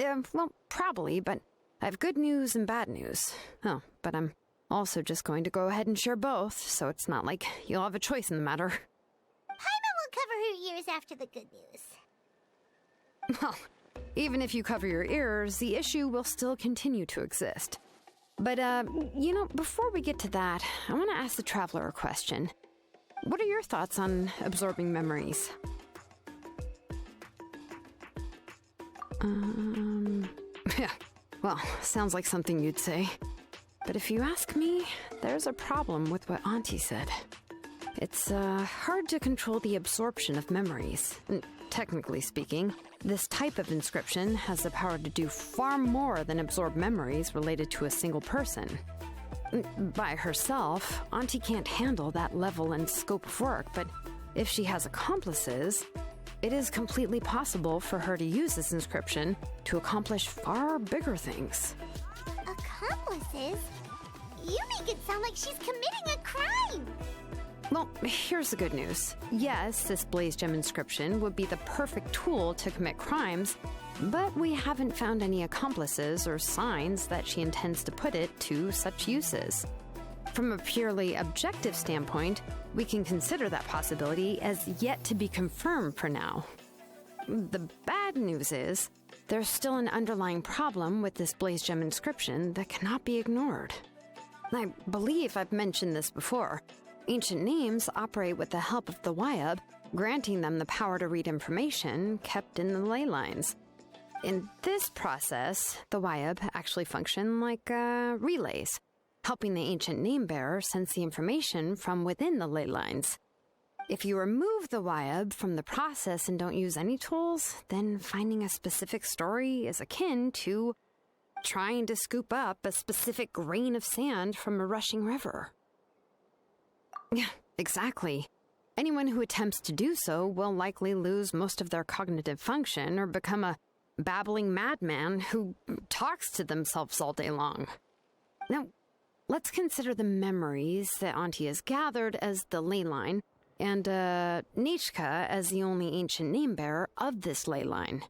now, right? Well, probably, but I have good news and bad news. Oh, but I'm also just going to go ahead and share both, so it's not like you'll have a choice in the matter. Paimon will cover her ears after the good news. Well, even if you cover your ears, the issue will still continue to exist. But, before we get to that, I want to ask the traveler a question. What are your thoughts on absorbing memories? Yeah, well, sounds like something you'd say. But if you ask me, there's a problem with what Auntie said. It's hard to control the absorption of memories. Technically speaking, this type of inscription has the power to do far more than absorb memories related to a single person. By herself, Auntie can't handle that level and scope of work, but if she has accomplices, it is completely possible for her to use this inscription to accomplish far bigger things. Accomplices? You make it sound like she's committing a crime! Well, here's the good news. Yes, this Blaze Gem inscription would be the perfect tool to commit crimes, but we haven't found any accomplices or signs that she intends to put it to such uses. From a purely objective standpoint, we can consider that possibility as yet to be confirmed for now. The bad news is, there's still an underlying problem with this Blaze Gem inscription that cannot be ignored. I believe I've mentioned this before. Ancient names operate with the help of the Wyab, granting them the power to read information kept in the ley lines. In this process, the Wyab actually function like relays, helping the ancient name bearer sense the information from within the ley lines. If you remove the Wyab from the process and don't use any tools, then finding a specific story is akin to trying to scoop up a specific grain of sand from a rushing river. Yeah, exactly. Anyone who attempts to do so will likely lose most of their cognitive function or become a babbling madman who talks to themselves all day long. Now, let's consider the memories that Auntie has gathered as the ley line, and Nechka as the only ancient name bearer of this ley line.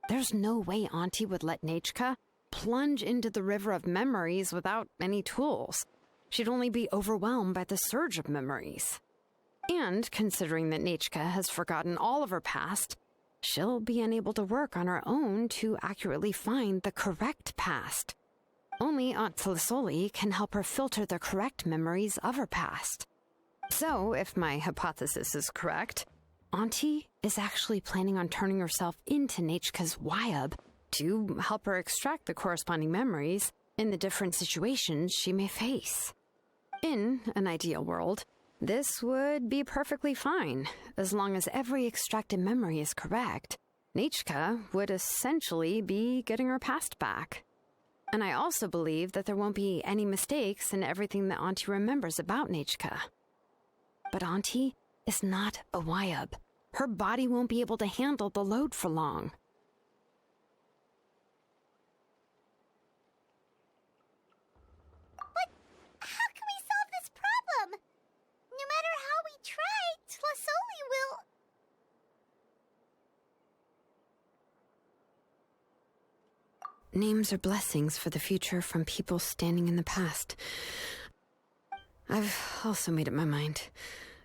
There's no way Auntie would let Nechka plunge into the river of memories without any tools. She'd only be overwhelmed by the surge of memories. And considering that Nechka has forgotten all of her past, she'll be unable to work on her own to accurately find the correct past. Only Aunt Tlisoli can help her filter the correct memories of her past. So, if my hypothesis is correct, Auntie is actually planning on turning herself into Nechka's Wyab to help her extract the corresponding memories in the different situations she may face. In an ideal world, this would be perfectly fine. As long as every extracted memory is correct, Nechka would essentially be getting her past back. And I also believe that there won't be any mistakes in everything that Auntie remembers about Nechka. But Auntie is not a Wyab. Her body won't be able to handle the load for long. No matter how we try, Tlisoli will... Names are blessings for the future from people standing in the past. I've also made up my mind.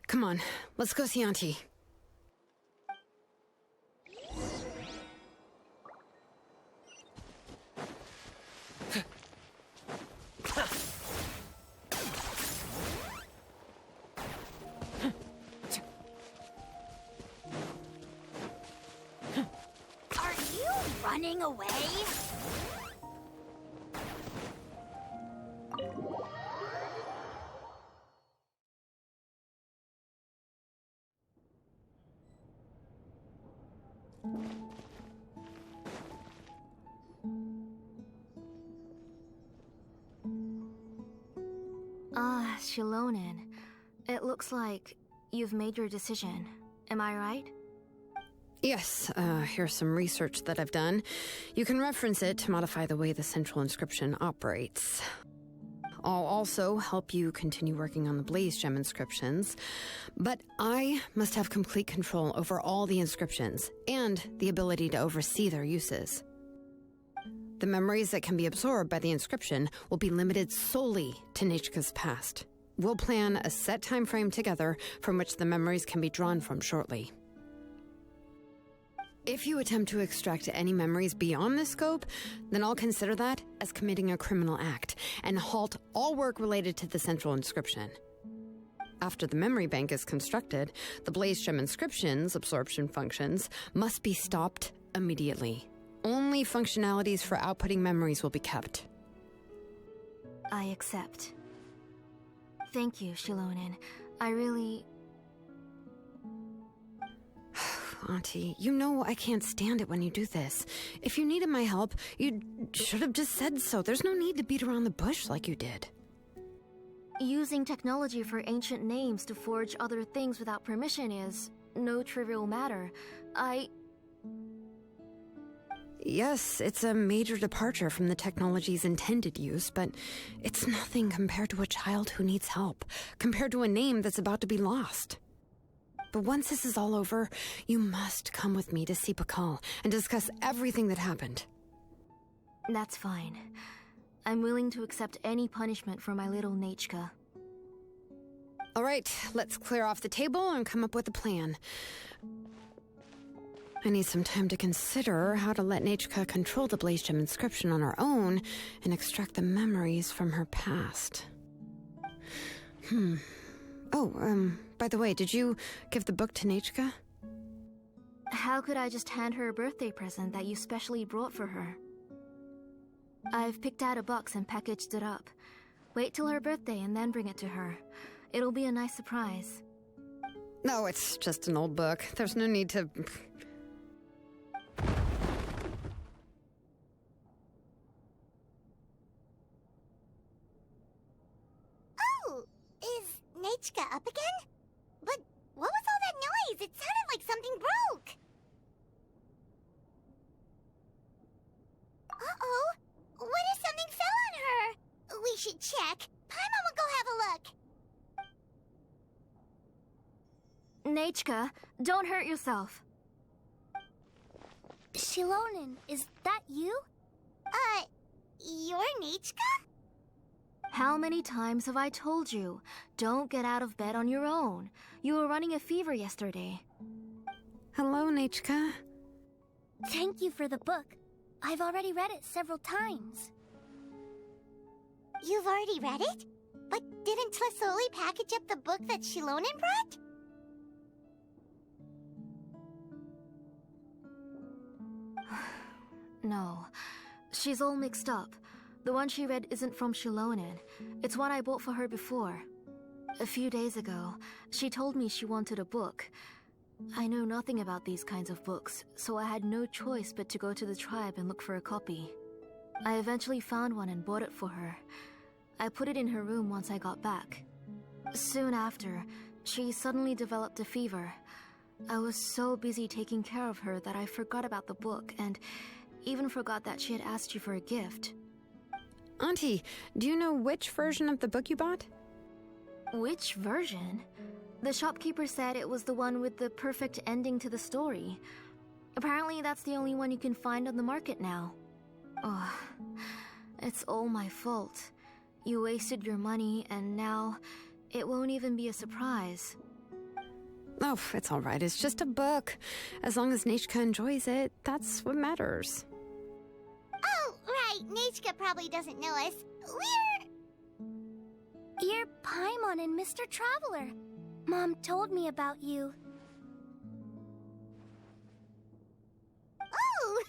Come on, let's go see Auntie. Running away? Xilonen. It looks like you've made your decision. Am I right? Yes, here's some research that I've done. You can reference it to modify the way the central inscription operates. I'll also help you continue working on the Blaze Gem inscriptions, but I must have complete control over all the inscriptions and the ability to oversee their uses. The memories that can be absorbed by the inscription will be limited solely to Nechka's past. We'll plan a set time frame together from which the memories can be drawn from shortly. If you attempt to extract any memories beyond this scope, then I'll consider that as committing a criminal act and halt all work related to the central inscription. After the memory bank is constructed, the Blaze Gem inscription's absorption functions must be stopped immediately. Only functionalities for outputting memories will be kept. I accept. Thank you, Xilonen. I really... Auntie, you know I can't stand it when you do this. If you needed my help, you should have just said so. There's no need to beat around the bush like you did. Using technology for ancient names to forge other things without permission is no trivial matter. Yes, it's a major departure from the technology's intended use, but it's nothing compared to a child who needs help, compared to a name that's about to be lost. But once this is all over, you must come with me to see Pakal and discuss everything that happened. That's fine. I'm willing to accept any punishment for my little Nechka. All right, let's clear off the table and come up with a plan. I need some time to consider how to let Nechka control the Blaze Gem inscription on her own and extract the memories from her past. By the way, did you give the book to Nechka? How could I just hand her a birthday present that you specially brought for her? I've picked out a box and packaged it up. Wait till her birthday and then bring it to her. It'll be a nice surprise. No, it's just an old book. There's no need to... Oh, is Nechka up again? But what was all that noise? It sounded like something broke. Uh-oh. What if something fell on her? We should check. Paimon will go have a look. Nechka, don't hurt yourself. Xilonen, is that you? You're Nechka? How many times have I told you? Don't get out of bed on your own. You were running a fever yesterday. Hello, Nechka. Thank you for the book. I've already read it several times. You've already read it? But didn't Tlesoli package up the book that Xilonen brought? No. She's all mixed up. The one she read isn't from Xilonen. It's one I bought for her before. A few days ago, she told me she wanted a book. I know nothing about these kinds of books, so I had no choice but to go to the tribe and look for a copy. I eventually found one and bought it for her. I put it in her room once I got back. Soon after, she suddenly developed a fever. I was so busy taking care of her that I forgot about the book and even forgot that she had asked you for a gift. Auntie, do you know which version of the book you bought? Which version? The shopkeeper said it was the one with the perfect ending to the story. Apparently that's the only one you can find on the market now. Ugh. It's all my fault. You wasted your money and now it won't even be a surprise. Oh, it's all right. It's just a book. As long as Nechka enjoys it, that's what matters. Oh, right. Nechka probably doesn't know us. You're Paimon and Mr. Traveler. Mom told me about you. Oh!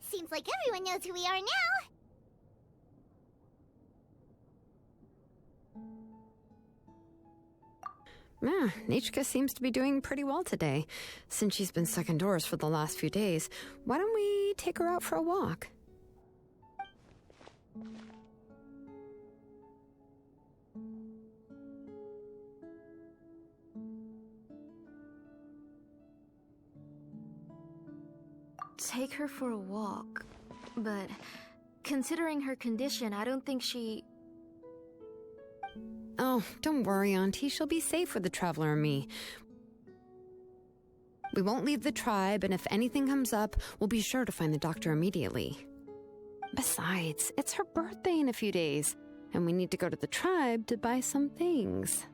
Seems like everyone knows who we are now. Nechka seems to be doing pretty well today. Since she's been stuck indoors for the last few days, why don't we take her out for a walk? Take her for a walk. But considering her condition, I don't think she... Oh, don't worry, Auntie. She'll be safe with the Traveler and me. We won't leave the tribe, and if anything comes up, we'll be sure to find the doctor immediately. Besides, it's her birthday in a few days, and we need to go to the tribe to buy some things.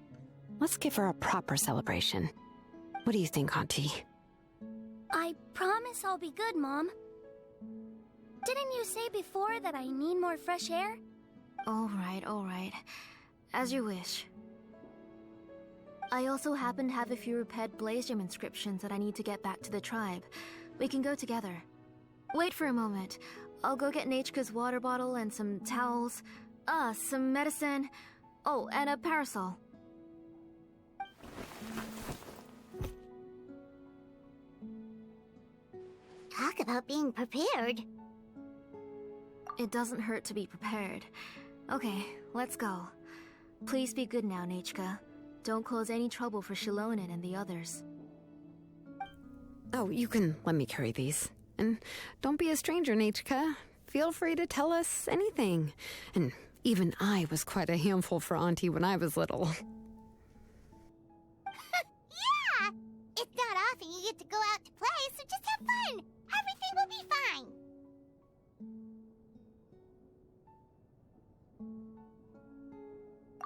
Let's give her a proper celebration. What do you think, Auntie? I promise I'll be good, Mom. Didn't you say before that I need more fresh air? All right. As you wish. I also happen to have a few repaired Blaze Gem inscriptions that I need to get back to the tribe. We can go together. Wait for a moment. I'll go get Nechka's water bottle and some towels. Some medicine. Oh, and a parasol. Talk about being prepared. It doesn't hurt to be prepared. Okay, let's go. Please be good now, Nechka. Don't cause any trouble for Xilonen and the others. Oh, you can let me carry these. And don't be a stranger, Nechka. Feel free to tell us anything. And even I was quite a handful for Auntie when I was little. Yeah! It's not often you get to go out to play, so just have fun. Everything will be fine.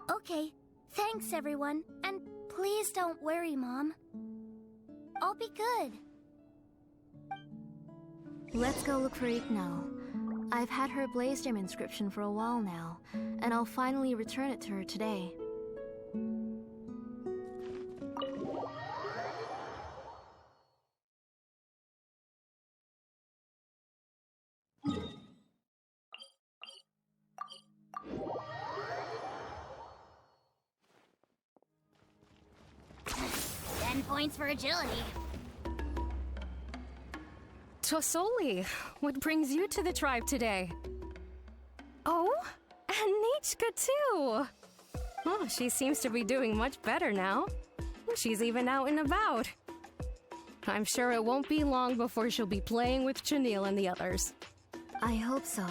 Okay, thanks everyone. And please don't worry, Mom. I'll be good. Let's go look for Ignal. I've had her Blaze Gem inscription for a while now, and I'll finally return it to her today. Points for agility. Tosoli, what brings you to the tribe today? Oh, and Nechka too! Oh, she seems to be doing much better now. She's even out and about. I'm sure it won't be long before she'll be playing with Janil and the others. I hope so.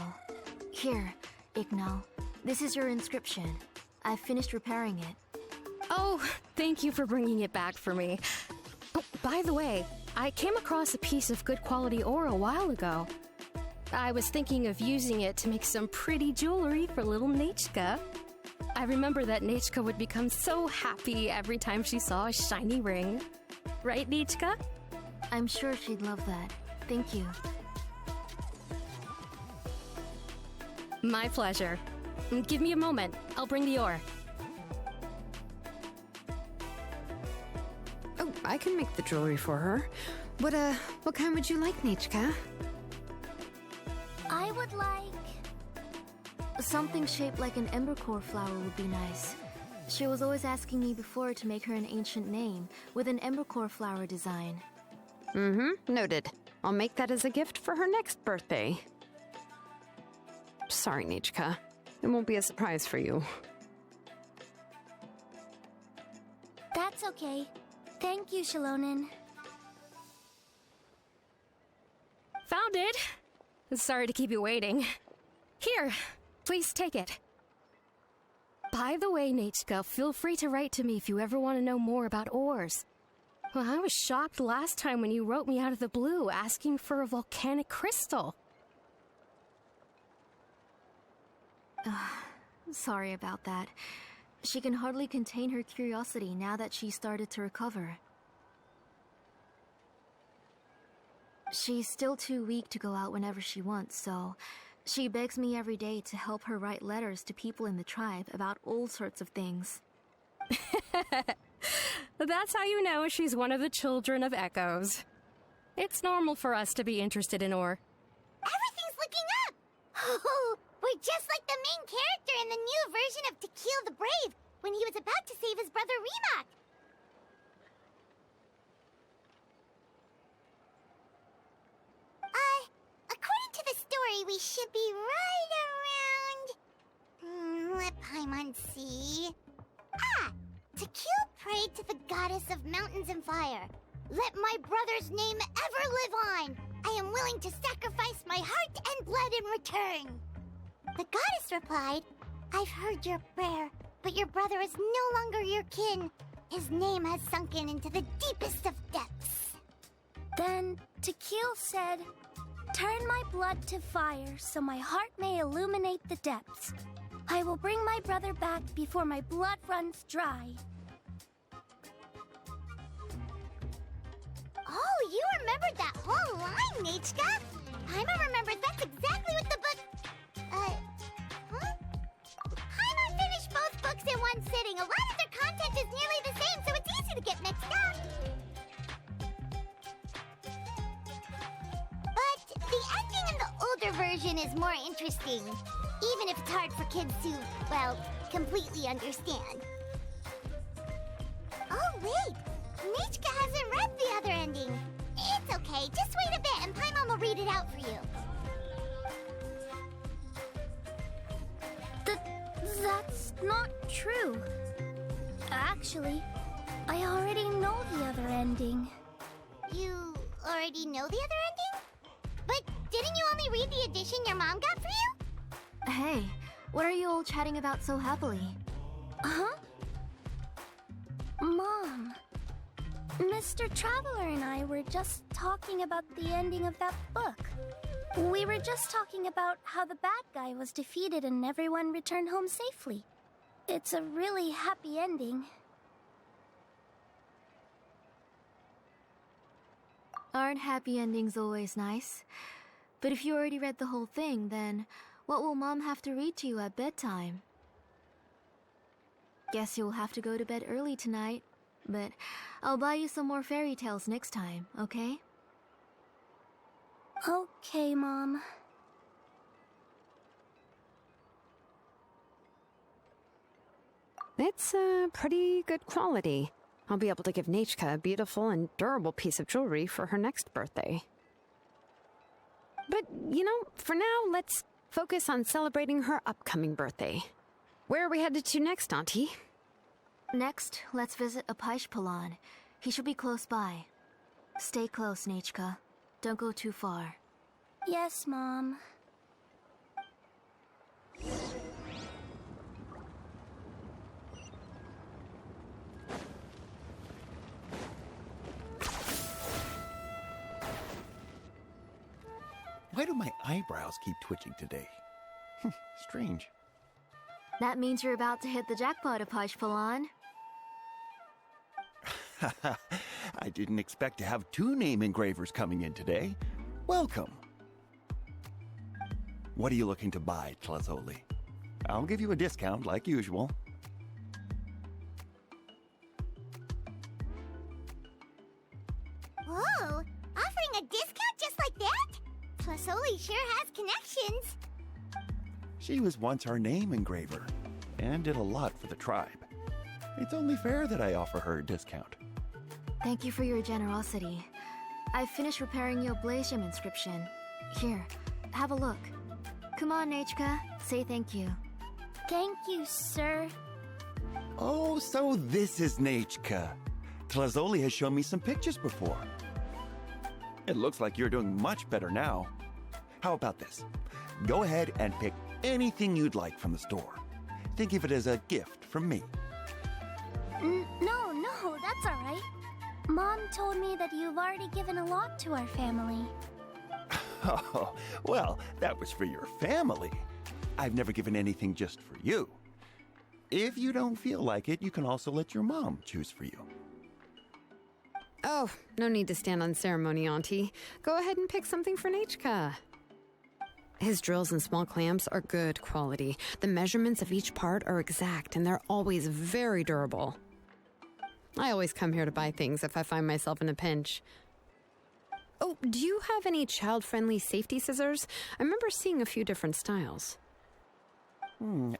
Here, Ignal. This is your inscription. I've finished repairing it. Oh, thank you for bringing it back for me. Oh, by the way, I came across a piece of good quality ore a while ago. I was thinking of using it to make some pretty jewelry for little Nechka. I remember that Nechka would become so happy every time she saw a shiny ring. Right, Nechka? I'm sure she'd love that. Thank you. My pleasure. Give me a moment. I'll bring the ore. Oh, I can make the jewelry for her. What kind would you like, Nechka? I would like... Something shaped like an embercore flower would be nice. She was always asking me before to make her an ancient name with an embercore flower design. Noted. I'll make that as a gift for her next birthday. Sorry, Nechka. It won't be a surprise for you. That's okay. Thank you, Xilonen. Found it! Sorry to keep you waiting. Here, please take it. By the way, Nechka, feel free to write to me if you ever want to know more about ores. Well, I was shocked last time when you wrote me out of the blue asking for a volcanic crystal. Sorry about that. She can hardly contain her curiosity now that she's started to recover. She's still too weak to go out whenever she wants, so she begs me every day to help her write letters to people in the tribe about all sorts of things. That's how you know she's one of the children of Echoes. It's normal for us to be interested in ore. Everything's looking up! Oh, we're just like the main character in the new version of Tequil the Brave, when he was about to save his brother Remak. According to the story, we should be right around... let Paimon see... Tequil prayed to the goddess of mountains and fire. Let my brother's name ever live on! I am willing to sacrifice my heart and blood in return. The goddess replied, I've heard your prayer, but your brother is no longer your kin. His name has sunken into the deepest of depths. Then Tequil said, turn my blood to fire so my heart may illuminate the depths. I will bring my brother back before my blood runs dry. Oh, you remembered that whole line, Nechka. Paimon remembers that's exactly what the book... Huh? Paimon finished both books in one sitting. A lot of their content is nearly the same, so it's easy to get mixed up. But the ending in the older version is more interesting, even if it's hard for kids to, well, completely understand. Oh, wait! Nechka hasn't read the other ending. It's okay, just wait a bit and Paimon will read it out for you. That's not true. Actually, I already know the other ending. You already know the other ending? But didn't you only read the edition your mom got for you? Hey, what are you all chatting about so happily? Huh? Mom, Mr. Traveler and I were just talking about the ending of that book. We were just talking about how the bad guy was defeated and everyone returned home safely. It's a really happy ending. Aren't happy endings always nice? But if you already read the whole thing, then what will Mom have to read to you at bedtime? Guess you'll have to go to bed early tonight, but I'll buy you some more fairy tales next time, okay? Okay, Mom. It's pretty good quality. I'll be able to give Nechka a beautiful and durable piece of jewelry for her next birthday. But, you know, for now, let's focus on celebrating her upcoming birthday. Where are we headed to next, Auntie? Next, let's visit Apaish-Palan. He should be close by. Stay close, Nechka. Don't go too far. Yes, Mom. Why do my eyebrows keep twitching today? Strange. That means you're about to hit the jackpot, Apaish-Palan. I didn't expect to have 2 name engravers coming in today. Welcome. What are you looking to buy, Tlazoli? I'll give you a discount like usual. Whoa! Offering a discount just like that? Tlasoli sure has connections. She was once our name engraver and did a lot for the tribe. It's only fair that I offer her a discount. Thank you for your generosity. I finished repairing your Blaze Gem inscription. Here, have a look. Come on, Nechka, say thank you. Thank you, sir. Oh, so this is Nechka. Tlazoli has shown me some pictures before. It looks like you're doing much better now. How about this? Go ahead and pick anything you'd like from the store. Think of it as a gift from me. No, that's all right. Mom told me that you've already given a lot to our family. Oh, well, that was for your family. I've never given anything just for you. If you don't feel like it, you can also let your mom choose for you. Oh, no need to stand on ceremony, Auntie. Go ahead and pick something for Nechka. His drills and small clamps are good quality. The measurements of each part are exact, and they're always very durable. I always come here to buy things if I find myself in a pinch. Oh, do you have any child-friendly safety scissors? I remember seeing a few different styles.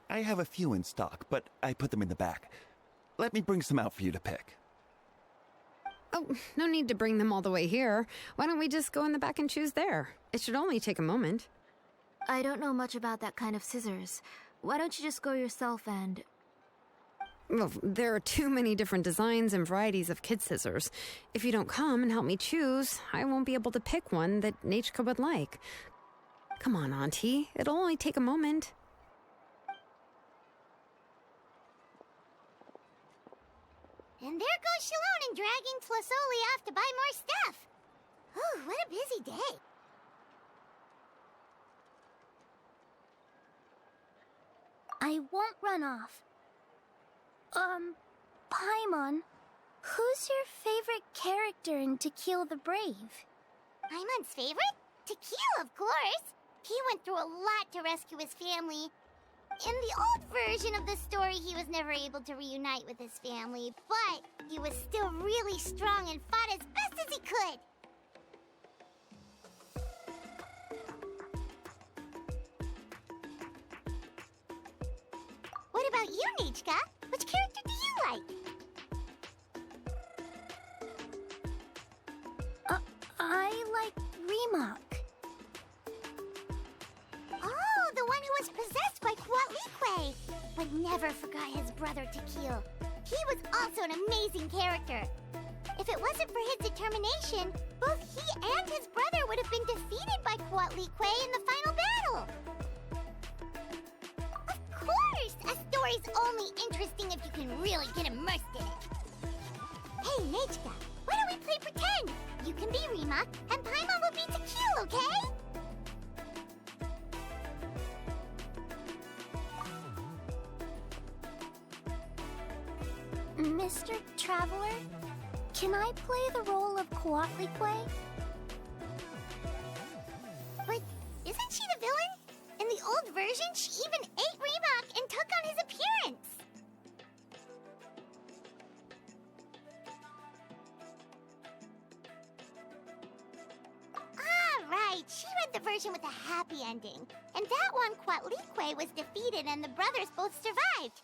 I have a few in stock, but I put them in the back. Let me bring some out for you to pick. Oh, no need to bring them all the way here. Why don't we just go in the back and choose there? It should only take a moment. I don't know much about that kind of scissors. Why don't you just go yourself and... Well, there are too many different designs and varieties of kid scissors. If you don't come and help me choose, I won't be able to pick one that Nechka would like. Come on, Auntie. It'll only take a moment. And there goes Xilonen dragging Tlasoli off to buy more stuff. Ooh, what a busy day. I won't run off. Paimon, Who's your favorite character in To Kill the Brave? Paimon's favorite? To Kill, of course. He went through a lot to rescue his family. In the old version of the story, he was never able to reunite with his family, but he was still really strong and fought as best as he could. What about you, Nechka? Which character do you like? I like Remak. Oh, the one who was possessed by Quatlique, but never forgot his brother to kill. He was also an amazing character. If it wasn't for his determination, both he and his brother would have been defeated by Quatlique in the final battle. Of course, a story's only interesting if you can really get immersed in it. Hey, Nechka, why don't we play pretend? You can be Remak, and Paimon will be To Kill, okay? Mr. Traveler, can I play the role of Quatlique? But isn't she the villain? In the old version, she even ate Remak and took on his appearance. Ah, right. She read the version with a happy ending. And that one, Quatlique was defeated and the brothers both survived.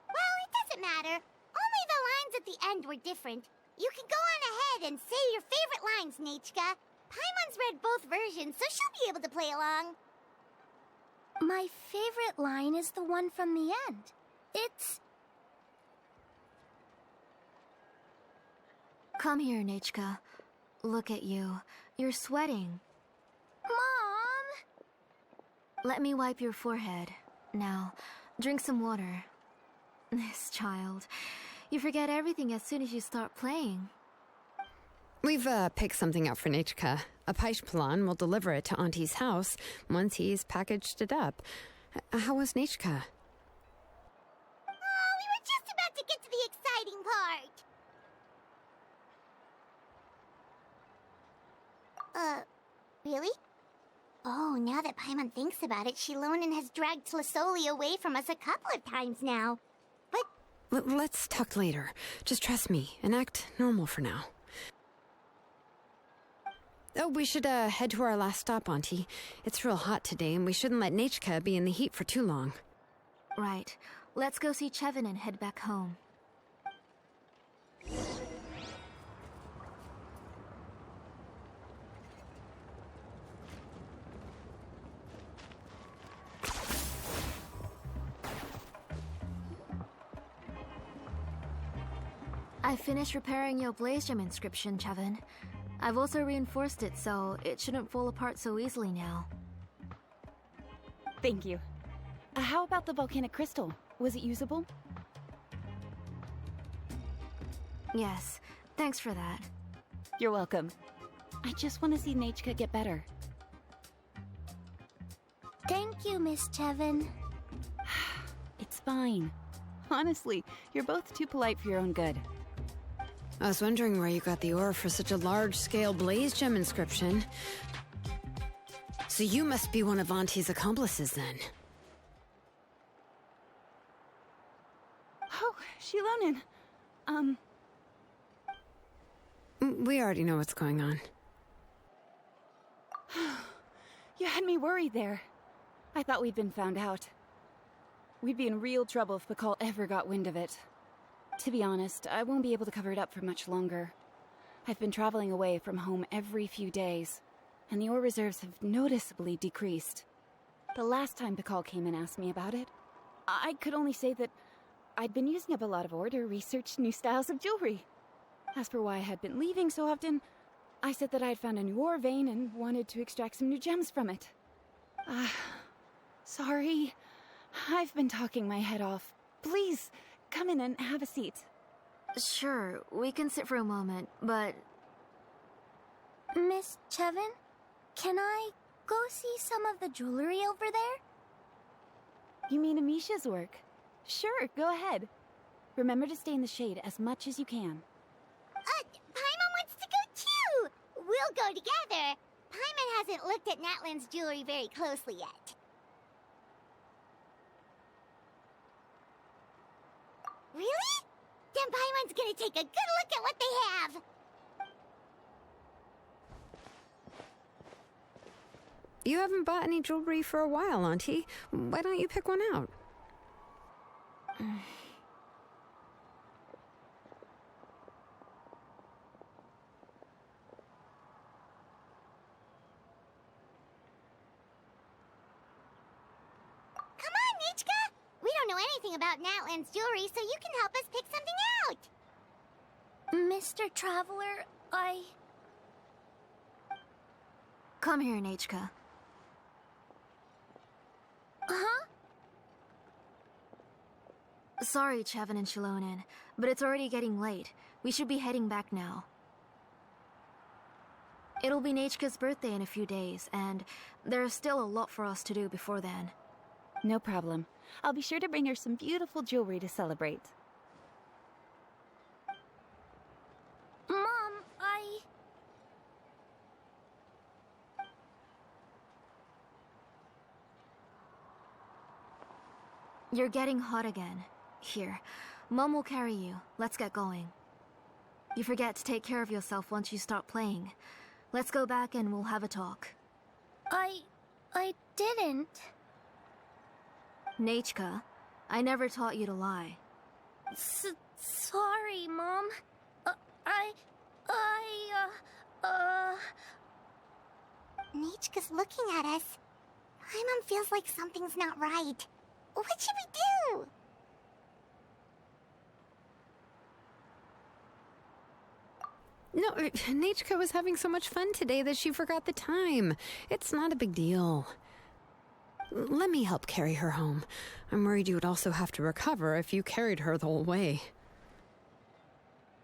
Well, it doesn't matter. Only the lines at the end were different. You can go on ahead and say your favorite lines, Nechka. Paimon's read both versions, so she'll be able to play along. My favorite line is the one from the end. It's... Come here, Nechka. Look at you. You're sweating. Mom! Let me wipe your forehead. Now, drink some water. This child. You forget everything as soon as you start playing. We've picked something up for Nechka. A Paishpalan will deliver it to Auntie's house once he's packaged it up. How was Nechka? Oh, we were just about to get to the exciting part. Really? Oh, now that Paimon thinks about it, Xilonen has dragged Tlisoli away from us a couple of times now. But... Let's talk later. Just trust me and act normal for now. Oh, we should head to our last stop, Auntie. It's real hot today, and we shouldn't let Nechka be in the heat for too long. Right. Let's go see Chevin and head back home. I finished repairing your Blaze Gem inscription, Chevin. I've also reinforced it, so it shouldn't fall apart so easily now. Thank you. How about the volcanic crystal? Was it usable? Yes, thanks for that. You're welcome. I just want to see Nechka get better. Thank you, Miss Chevin. It's fine. Honestly, you're both too polite for your own good. I was wondering where you got the ore for such a large-scale Blaze Gem inscription. So you must be one of Auntie's accomplices, then. Oh, Xilonen. We already know what's going on. You had me worried there. I thought we'd been found out. We'd be in real trouble if Pakal ever got wind of it. To be honest, I won't be able to cover it up for much longer. I've been traveling away from home every few days, and the ore reserves have noticeably decreased. The last time Pakal came and asked me about it, I could only say that I'd been using up a lot of ore to research new styles of jewelry. As for why I had been leaving so often, I said that I had found a new ore vein and wanted to extract some new gems from it. Sorry. I've been talking my head off. Please, come in and have a seat. Sure, we can sit for a moment, but... Miss Chevin, can I go see some of the jewelry over there? You mean Amisha's work? Sure, go ahead. Remember to stay in the shade as much as you can. Paimon wants to go too! We'll go together. Paimon hasn't looked at Natlan's jewelry very closely yet. Really? Then Paimon's gonna take a good look at what they have! You haven't bought any jewelry for a while, Auntie. Why don't you pick one out? Come on, Nichka! We don't know anything about Natlan's jewelry, so you can help us pick something out! Mr. Traveler, Come here, Nichka. Huh? Sorry, Chevin and Xilonen, but it's already getting late. We should be heading back now. It'll be Nichka's birthday in a few days, and there's still a lot for us to do before then. No problem. I'll be sure to bring her some beautiful jewelry to celebrate. Mom, You're getting hot again. Here, Mom will carry you. Let's get going. You forget to take care of yourself once you start playing. Let's go back and we'll have a talk. I didn't. Nichka, I never taught you to lie. Sorry, Mom. Nichka's looking at us. Paimon feels like something's not right. What should we do? No, Nichka was having so much fun today that she forgot the time. It's not a big deal. Let me help carry her home. I'm worried you would also have to recover if you carried her the whole way.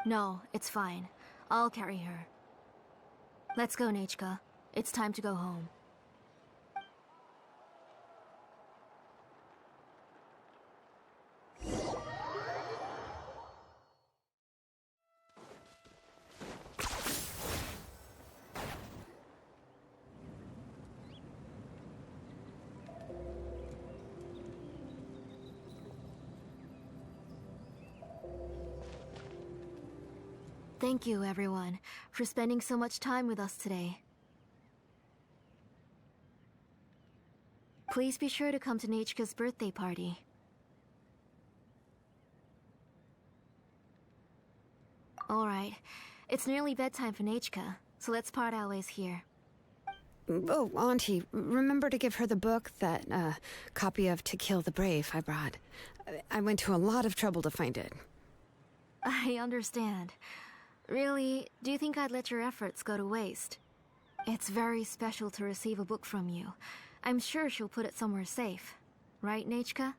No, it's fine. I'll carry her. Let's go, Nichka. It's time to go home. Thank you, everyone, for spending so much time with us today. Please be sure to come to Nichka's birthday party. Alright, it's nearly bedtime for Nichka, so let's part our ways here. Oh, Auntie, remember to give her the book, that copy of To Kill the Brave I brought. I went to a lot of trouble to find it. I understand. Really, do you think I'd let your efforts go to waste? It's very special to receive a book from you. I'm sure she'll put it somewhere safe. Right, Nichka?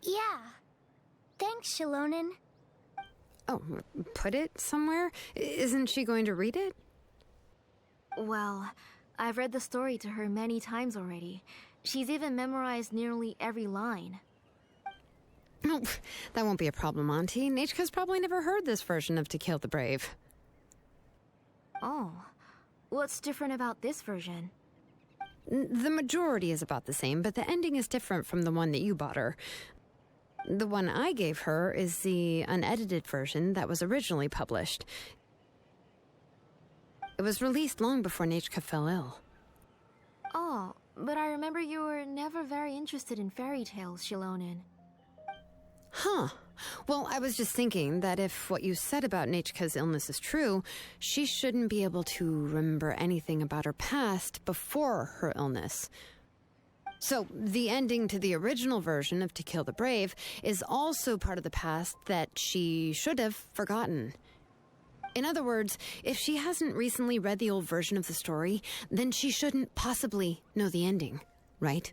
Yeah. Thanks, Xilonen. Oh, put it somewhere? Isn't she going to read it? Well, I've read the story to her many times already. She's even memorized nearly every line. Oh, that won't be a problem, Auntie. Nichka's probably never heard this version of To Kill the Brave. Oh. What's different about this version? The majority is about the same, but the ending is different from the one that you bought her. The one I gave her is the unedited version that was originally published. It was released long before Nichka fell ill. Oh, but I remember you were never very interested in fairy tales, Xilonen. Huh. Well, I was just thinking that if what you said about Nichka's illness is true, she shouldn't be able to remember anything about her past before her illness. So, the ending to the original version of To Kill the Brave is also part of the past that she should have forgotten. In other words, if she hasn't recently read the old version of the story, then she shouldn't possibly know the ending, right?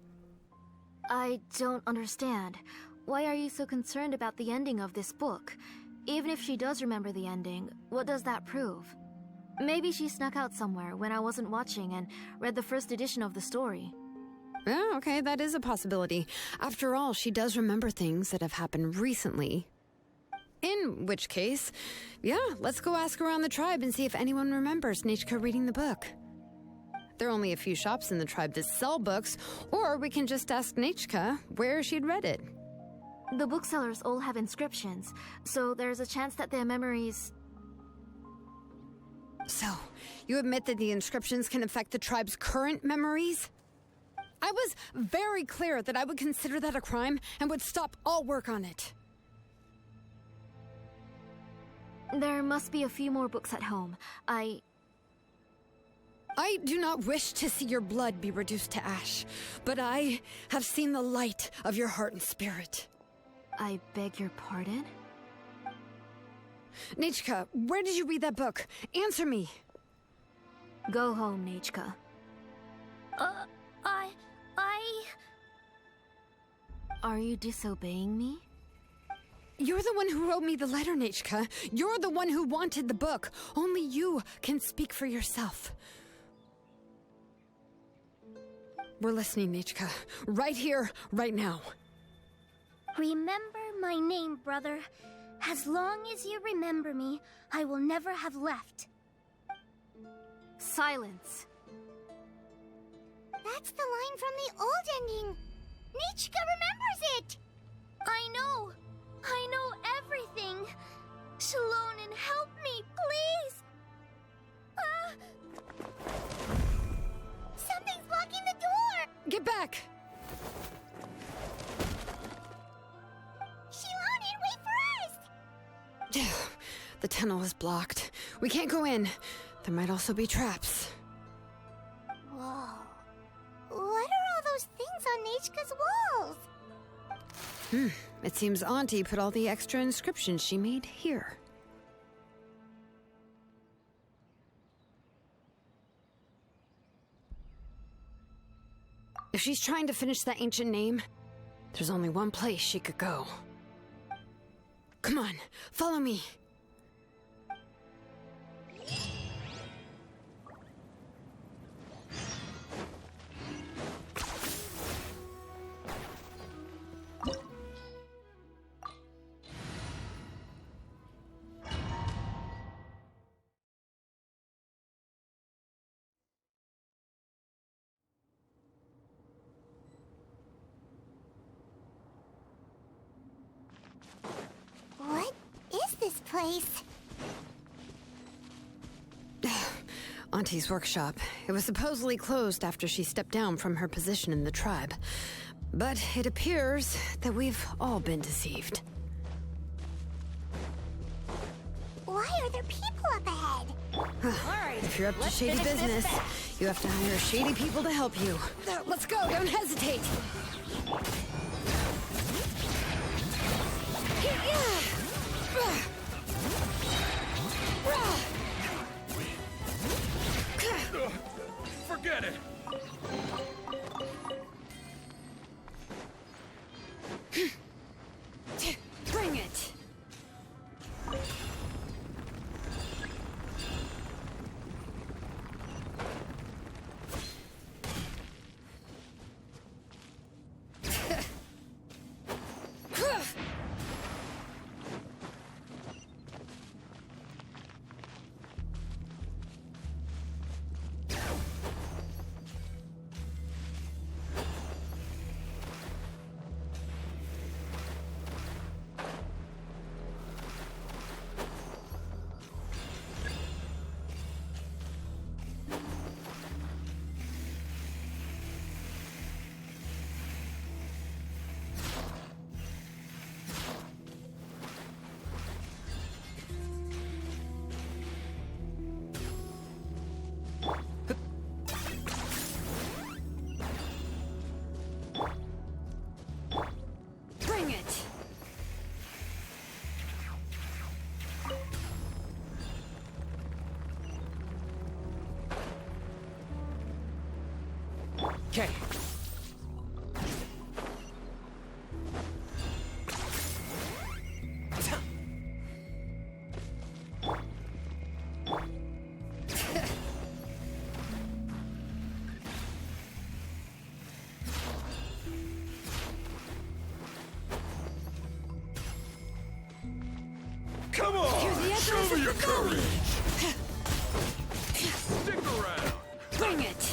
I don't understand. Why are you so concerned about the ending of this book? Even if she does remember the ending, what does that prove? Maybe she snuck out somewhere when I wasn't watching and read the first edition of the story. Yeah, okay, that is a possibility. After all, she does remember things that have happened recently. In which case, yeah, let's go ask around the tribe and see if anyone remembers Nechka reading the book. There are only a few shops in the tribe that sell books, or we can just ask Nechka where she'd read it. The booksellers all have inscriptions, so there's a chance that their memories... So, you admit that the inscriptions can affect the tribe's current memories? I was very clear that I would consider that a crime and would stop all work on it. There must be a few more books at home. I do not wish to see your blood be reduced to ash, but I have seen the light of your heart and spirit. I beg your pardon? Nechka, where did you read that book? Answer me. Go home, Nechka. Are you disobeying me? You're the one who wrote me the letter, Nechka. You're the one who wanted the book. Only you can speak for yourself. We're listening, Nechka. Right here, right now. Remember my name, brother. As long as you remember me, I will never have left. Silence. That's the line from the old ending. Nechka remembers it! I know everything. Xilonen, help me, please! Something's blocking the door! Get back! Xilonen, wait for us! The tunnel is blocked. We can't go in. There might also be traps. Whoa. What are all those things on Nechka's walls? It seems Auntie put all the extra inscriptions she made here. If she's trying to finish that ancient name, there's only one place she could go. Come on, follow me. What is this place? Auntie's workshop. It was supposedly closed after she stepped down from her position in the tribe. But it appears that we've all been deceived. Why are there people up ahead? Alright, if you're up to shady business, you have to hire shady people to help you. Let's go, don't hesitate! Forget it! Bring it! Bring it! Okay. Come on! Show me your courage! Stick around. Bring it!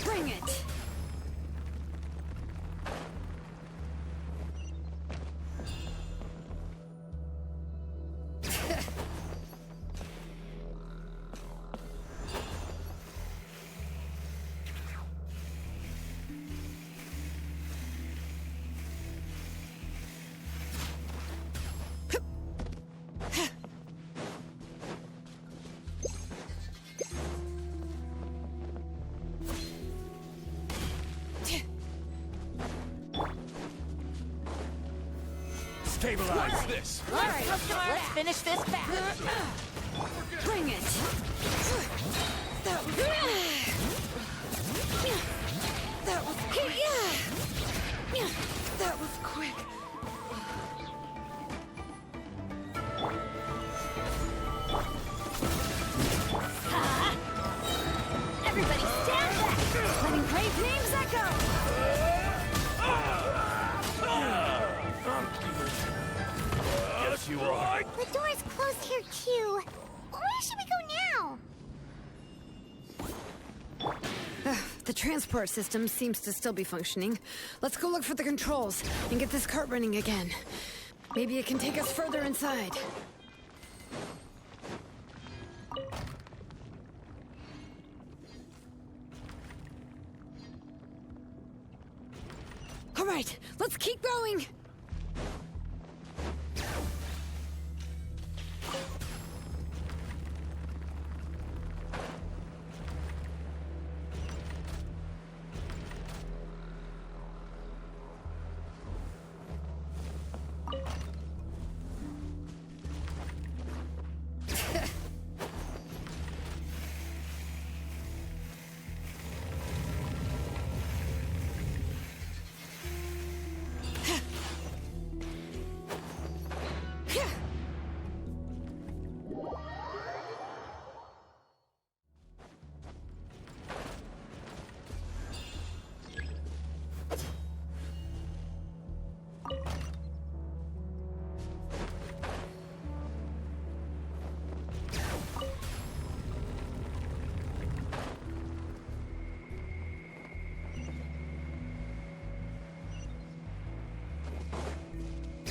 Bring it! Stabilize this. All right, let's finish this fast. Bring it! That was that was quick. Everybody stand back! Letting great names echo! Yes, you are. The door's closed here, too. Where should we go now? The transport system seems to still be functioning. Let's go look for the controls and get this cart running again. Maybe it can take us further inside. All right, let's keep going.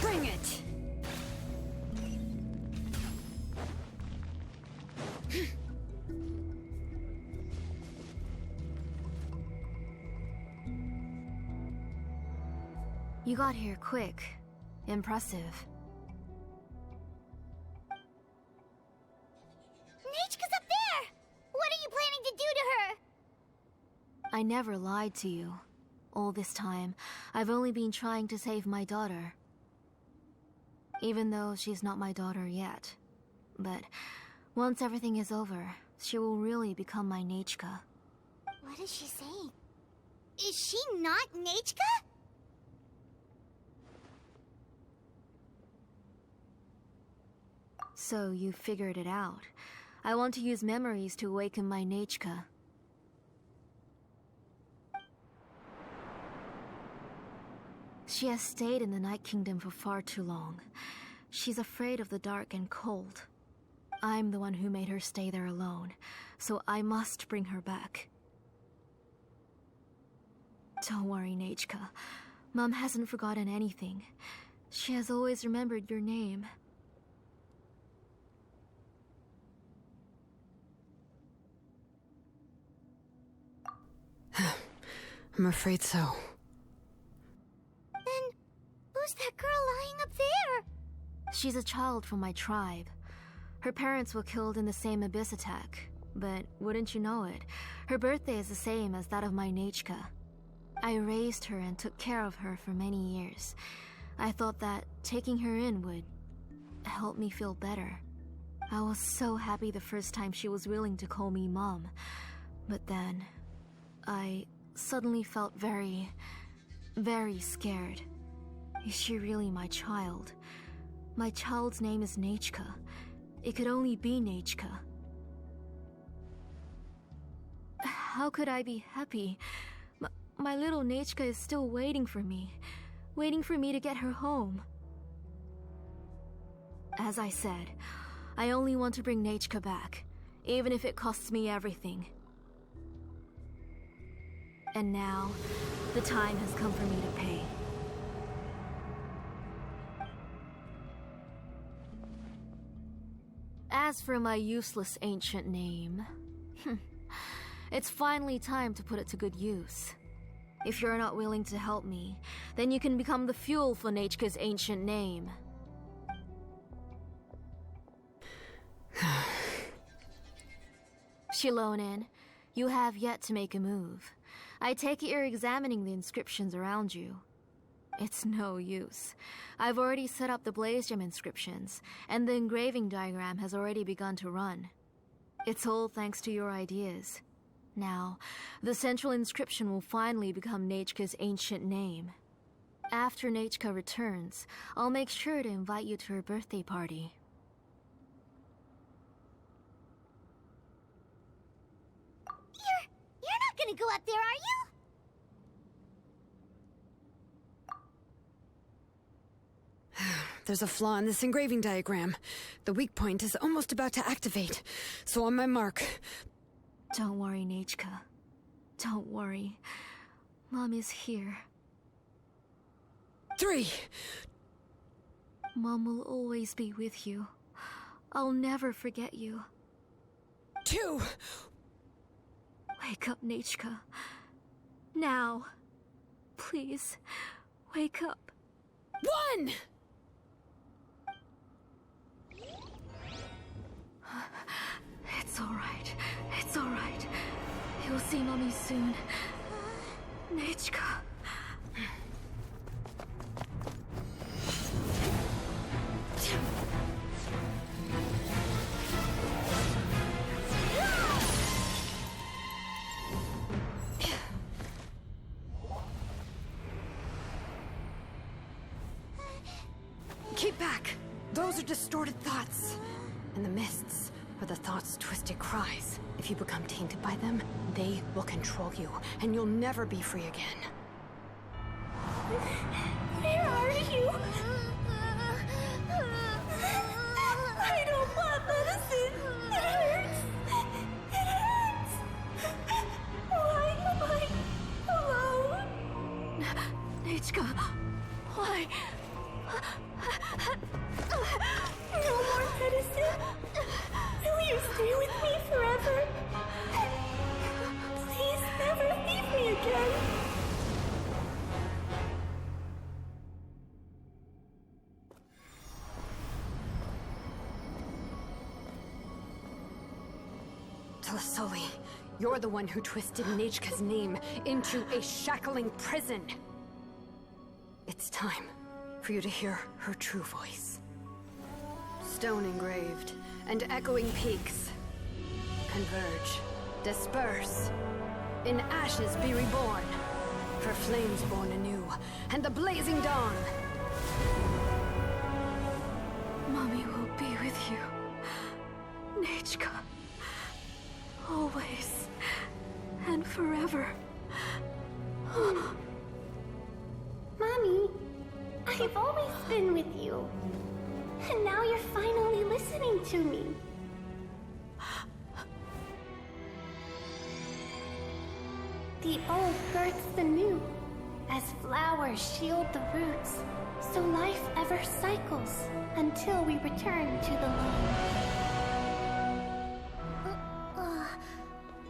Bring it! You got here quick. Impressive. Nechka's up there! What are you planning to do to her? I never lied to you. All this time, I've only been trying to save my daughter. Even though she's not my daughter yet. But once everything is over, she will really become my Nechka. What is she saying? Is she not Nechka? So you figured it out. I want to use memories to awaken my Nechka. She has stayed in the Night Kingdom for far too long. She's afraid of the dark and cold. I'm the one who made her stay there alone, so I must bring her back. Don't worry, Nechka. Mom hasn't forgotten anything. She has always remembered your name. I'm afraid so. Then, who's that girl lying up there? She's a child from my tribe. Her parents were killed in the same abyss attack. But wouldn't you know it, her birthday is the same as that of my Nechka. I raised her and took care of her for many years. I thought that taking her in would help me feel better. I was so happy the first time she was willing to call me Mom. But then, I suddenly felt very scared. Is she really my child? My child's name is Nechka. It could only be Nechka. How could I be happy? My little Nechka is still waiting for me to get her home. As I said, I only want to bring Nechka back, even if it costs me everything. And now, the time has come for me to pay. As for my useless ancient name, it's finally time to put it to good use. If you're not willing to help me, then you can become the fuel for Nechka's ancient name. Xilonen, you have yet to make a move. I take it you're examining the inscriptions around you. It's no use. I've already set up the blaze gem inscriptions, and the engraving diagram has already begun to run. It's all thanks to your ideas. Now, the central inscription will finally become Nechka's ancient name. After Nechka returns, I'll make sure to invite you to her birthday party. You're not gonna go up there, are you? There's a flaw in this engraving diagram. The weak point is almost about to activate. So on my mark... Don't worry, Nechka. Don't worry. Mom is here. 3. Mom will always be with you. I'll never forget you. 2. Wake up, Nechka. Now. Please, wake up. 1! It's alright. It's alright. You'll see Mommy soon. Nechka. Keep back! Those are distorted thoughts. And the mists are the thoughts' twisted cries. If you become tainted by them, they will control you, and you'll never be free again. Where are you? I don't want medicine. It hurts. It hurts. Why am I alone? Nechka, why? No more medicine. Will you stay with me forever? Please never leave me again. Telasoli, you're the one who twisted Nechka's name into a shackling prison. It's time for you to hear her true voice. Stone engraved and echoing peaks converge, disperse, in ashes be reborn, for flames born anew, and the blazing dawn. Mommy will be with you, Nechka, always and forever. Mommy, I've always been with you. And now you're finally listening to me. The old births the new, as flowers shield the roots, so life ever cycles until we return to the loam.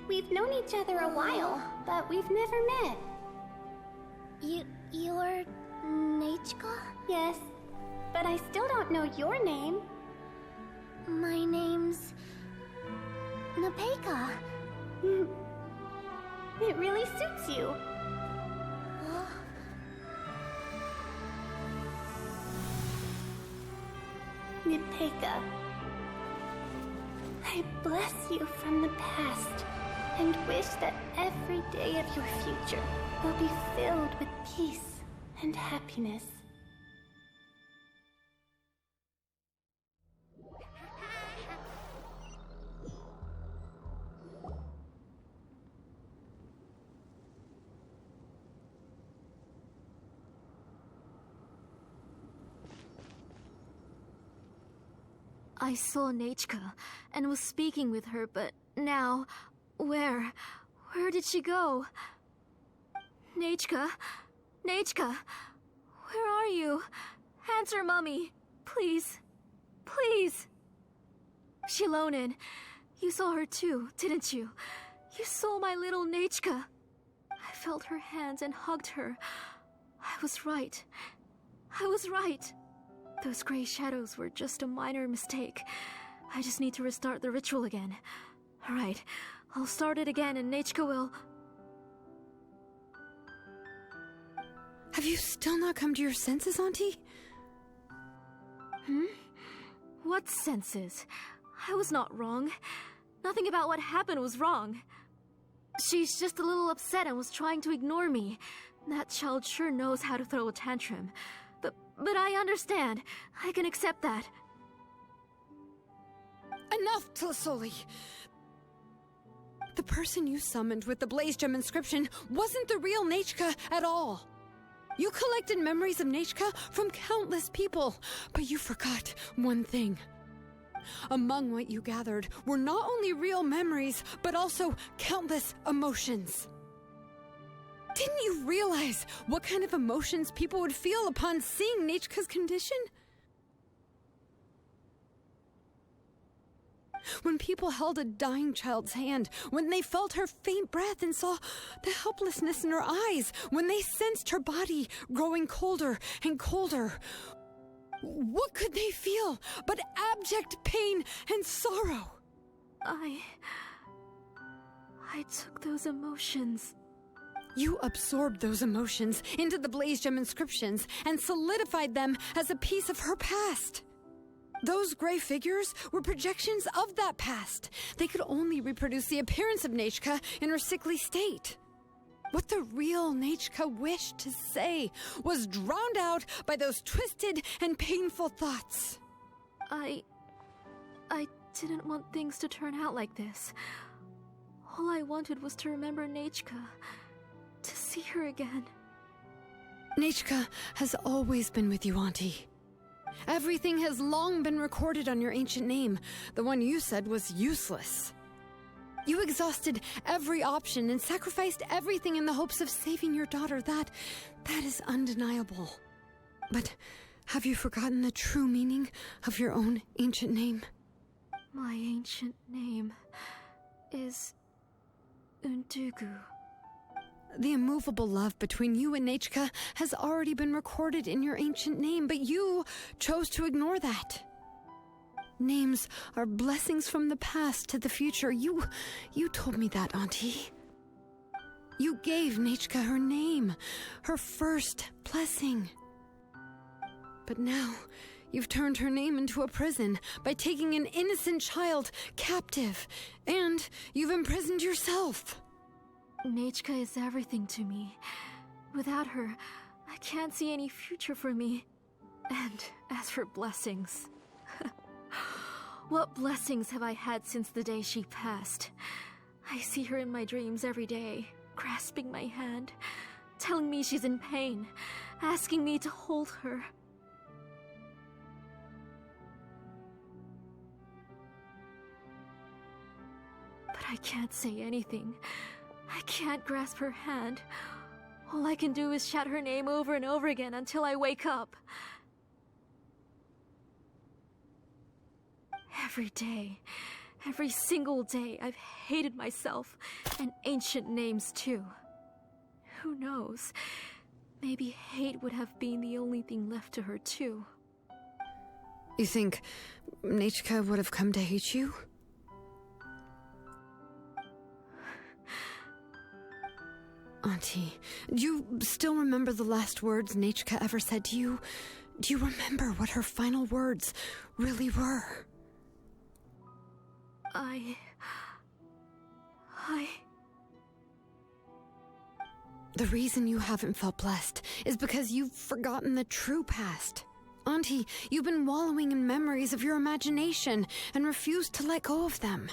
We've known each other a while, but we've never met. You're Nechka? Yes, but I still don't know your name. My name's... Napeka. It really suits you. Nipeka, I bless you from the past and wish that every day of your future will be filled with peace and happiness. I saw Nechka and was speaking with her, but now, where did she go? Nechka? Nechka? Where are you? Answer, Mummy. Please. Please. Xilonen, you saw her too, didn't you? You saw my little Nechka. I felt her hands and hugged her. I was right. I was right. Those gray shadows were just a minor mistake. I just need to restart the ritual again. All right, I'll start it again and Nechka will... Have you still not come to your senses, Auntie? What senses? I was not wrong. Nothing about what happened was wrong. She's just a little upset and was trying to ignore me. That child sure knows how to throw a tantrum. But I understand. I can accept that. Enough, Tlasoli! The person you summoned with the Blaze Gem inscription wasn't the real Nechka at all. You collected memories of Nechka from countless people, but you forgot one thing. Among what you gathered were not only real memories, but also countless emotions. Didn't you realize what kind of emotions people would feel upon seeing Nechka's condition? When people held a dying child's hand, when they felt her faint breath and saw the helplessness in her eyes, when they sensed her body growing colder and colder, what could they feel but abject pain and sorrow? I took those emotions. You absorbed those emotions into the Blaze Gem inscriptions and solidified them as a piece of her past. Those gray figures were projections of that past. They could only reproduce the appearance of Nechka in her sickly state. What the real Nechka wished to say was drowned out by those twisted and painful thoughts. I didn't want things to turn out like this. All I wanted was to remember Nechka. To see her again. Nechka has always been with you, Auntie. Everything has long been recorded on your ancient name. The one you said was useless. You exhausted every option and sacrificed everything in the hopes of saving your daughter. That is undeniable. But have you forgotten the true meaning of your own ancient name? My ancient name is Undugu. The immovable love between you and Nechka has already been recorded in your ancient name, but you chose to ignore that. Names are blessings from the past to the future. You told me that, Auntie. You gave Nechka her name, her first blessing. But now, you've turned her name into a prison by taking an innocent child captive, and you've imprisoned yourself. Nechka is everything to me. Without her, I can't see any future for me. And as for blessings... What blessings have I had since the day she passed? I see her in my dreams every day, grasping my hand, telling me she's in pain, asking me to hold her. But I can't say anything. I can't grasp her hand. All I can do is shout her name over and over again until I wake up. Every day, every single day, I've hated myself, and ancient names too. Who knows? Maybe hate would have been the only thing left to her too. You think Nechka would have come to hate you? Auntie, do you still remember the last words Nechka ever said to you? Do you remember what her final words really were? The reason you haven't felt blessed is because you've forgotten the true past. Auntie, you've been wallowing in memories of your imagination and refused to let go of them.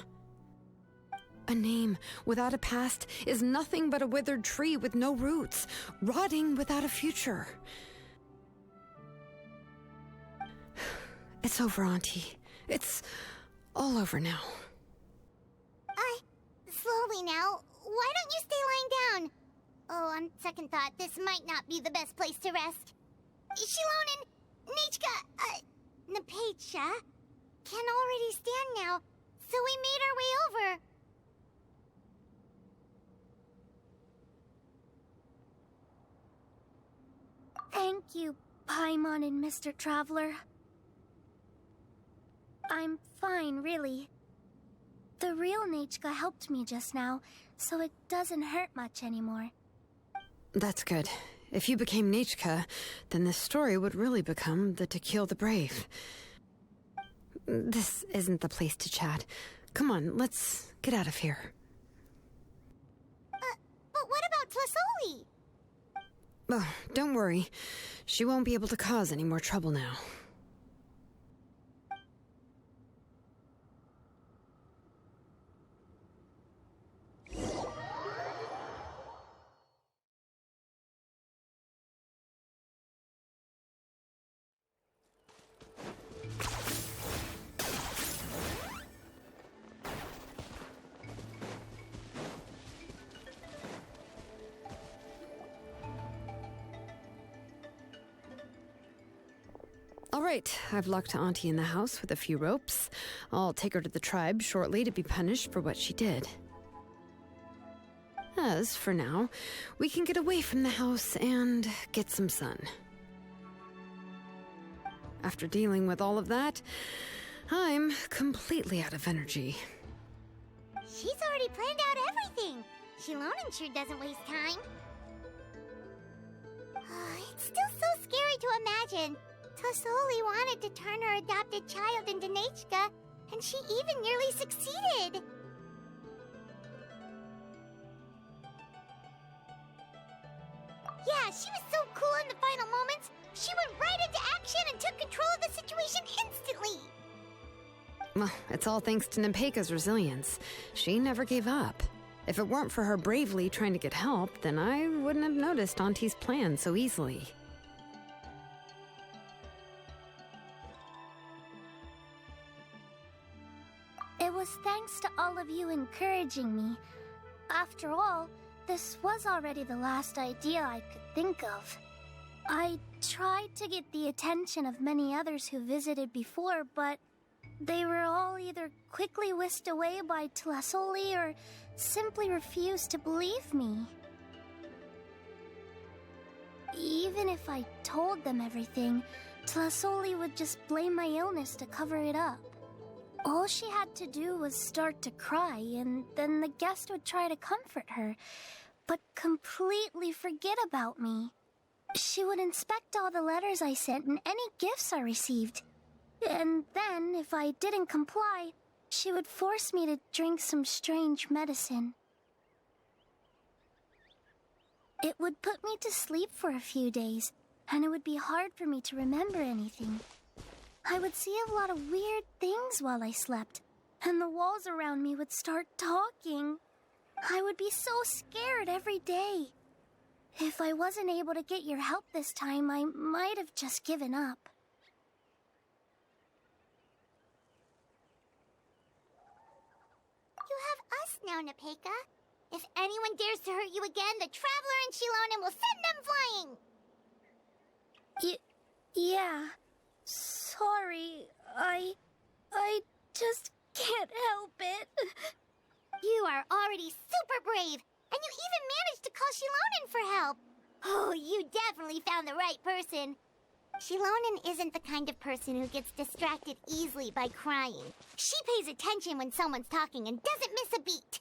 A name without a past is nothing but a withered tree with no roots, rotting without a future. It's over, Auntie. It's all over now. Slowly now. Why don't you stay lying down? Oh, on second thought, this might not be the best place to rest. Xilonen, Nechka, Nepetli can already stand now, so we made our way over. Thank you, Paimon and Mr. Traveler. I'm fine, really. The real Nechka helped me just now, so it doesn't hurt much anymore. That's good. If you became Nechka, then this story would really become the To Kill the Brave. This isn't the place to chat. Come on, let's get out of here. But what about Tlasoli? Oh, don't worry. She won't be able to cause any more trouble now. All right, I've locked Auntie in the house with a few ropes. I'll take her to the tribe shortly to be punished for what she did. As for now, we can get away from the house and get some sun. After dealing with all of that, I'm completely out of energy. She's already planned out everything. Xilonen sure doesn't waste time. It's still so scary to imagine. Tlasoli wanted to turn her adopted child into Nechka, and she even nearly succeeded. Yeah, she was so cool in the final moments. She went right into action and took control of the situation instantly. Well, it's all thanks to Nepeka's resilience. She never gave up. If it weren't for her bravely trying to get help, then I wouldn't have noticed Auntie's plan so easily. It was thanks to all of you encouraging me. After all, this was already the last idea I could think of. I tried to get the attention of many others who visited before, but they were all either quickly whisked away by Tlasoli or simply refused to believe me. Even if I told them everything, Tlasoli would just blame my illness to cover it up. All she had to do was start to cry, and then the guest would try to comfort her, but completely forget about me. She would inspect all the letters I sent and any gifts I received. And then, if I didn't comply, she would force me to drink some strange medicine. It would put me to sleep for a few days, and it would be hard for me to remember anything. I would see a lot of weird things while I slept, and the walls around me would start talking. I would be so scared every day. If I wasn't able to get your help this time, I might have just given up. You have us now, Nepeka. If anyone dares to hurt you again, the Traveler and Xilonen will send them flying! Yeah. Sorry, I just can't help it. You are already super brave, and you even managed to call Xilonen for help. Oh, you definitely found the right person. Xilonen isn't the kind of person who gets distracted easily by crying. She pays attention when someone's talking and doesn't miss a beat.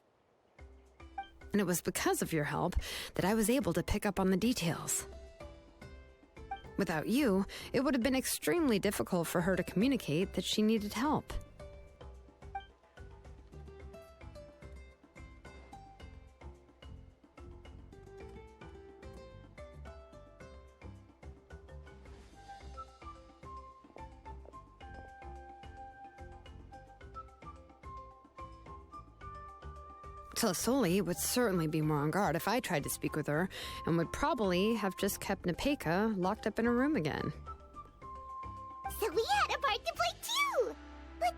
And it was because of your help that I was able to pick up on the details. Without you, it would have been extremely difficult for her to communicate that she needed help. Tepetli would certainly be more on guard if I tried to speak with her, and would probably have just kept Nepeka locked up in a room again. So we had a part to play too! But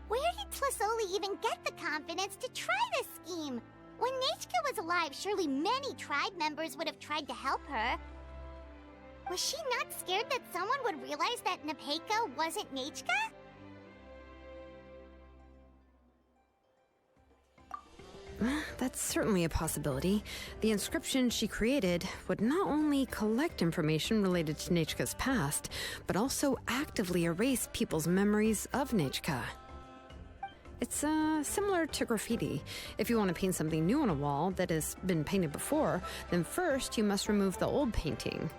where did Tepetli even get the confidence to try this scheme? When Nechka was alive, surely many tribe members would have tried to help her. Was she not scared that someone would realize that Nepeka wasn't Nechka? That's certainly a possibility. The inscription she created would not only collect information related to Nechka's past, but also actively erase people's memories of Nechka. It's similar to graffiti. If you want to paint something new on a wall that has been painted before, then first you must remove the old painting.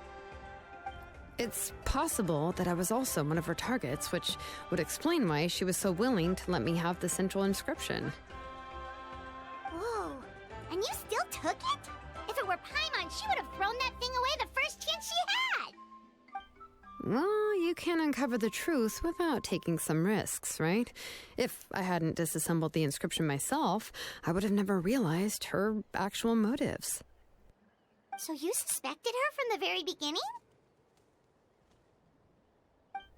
It's possible that I was also one of her targets, which would explain why she was so willing to let me have the central inscription. Whoa, and you still took it? If it were Paimon, she would have thrown that thing away the first chance she had! Well, you can't uncover the truth without taking some risks, right? If I hadn't disassembled the inscription myself, I would have never realized her actual motives. So you suspected her from the very beginning?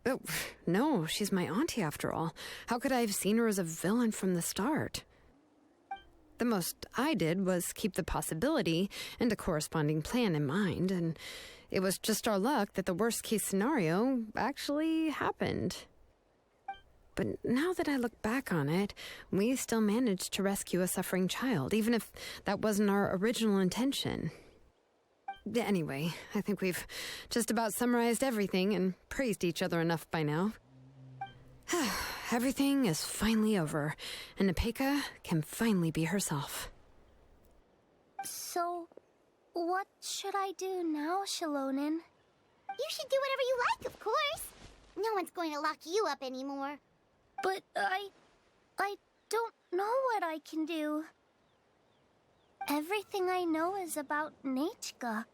Oh, no, she's my auntie after all. How could I have seen her as a villain from the start? The most I did was keep the possibility and a corresponding plan in mind, and it was just our luck that the worst-case scenario actually happened. But now that I look back on it, we still managed to rescue a suffering child, even if that wasn't our original intention. Anyway, I think we've just about summarized everything and praised each other enough by now. Everything is finally over, and Nepeka can finally be herself. So, what should I do now, Xilonen? You should do whatever you like, of course. No one's going to lock you up anymore. But I don't know what I can do. Everything I know is about Nechka.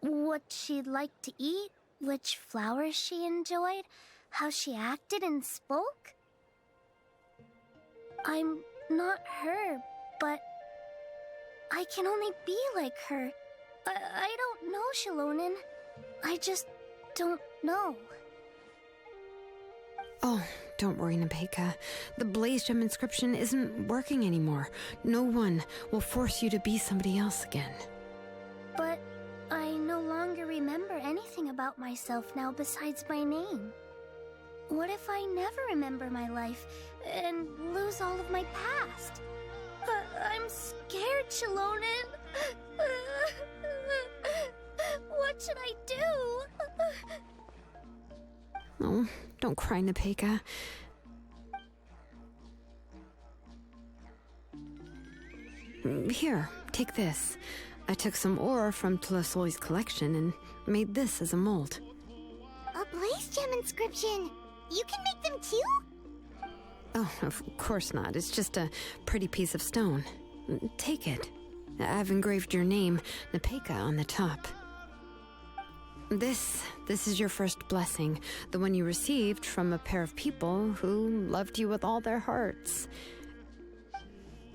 What she'd like to eat, which flowers she enjoyed, how she acted and spoke. I'm not her, but I can only be like her. I don't know, Xilonen. I just don't know. Oh, don't worry, Nepeka. The Blaze Gem inscription isn't working anymore. No one will force you to be somebody else again. But I no longer remember anything about myself now besides my name. What if I never remember my life and lose all of my past? I'm scared, Xilonen. What should I do? Oh, don't cry, Nepeka. Here, take this. I took some ore from Tepetli's collection and made this as a mold. A Blaze Gem inscription! You can make them too? Oh, of course not. It's just a pretty piece of stone. Take it. I've engraved your name, Nepeka, on the top. This is your first blessing, the one you received from a pair of people who loved you with all their hearts.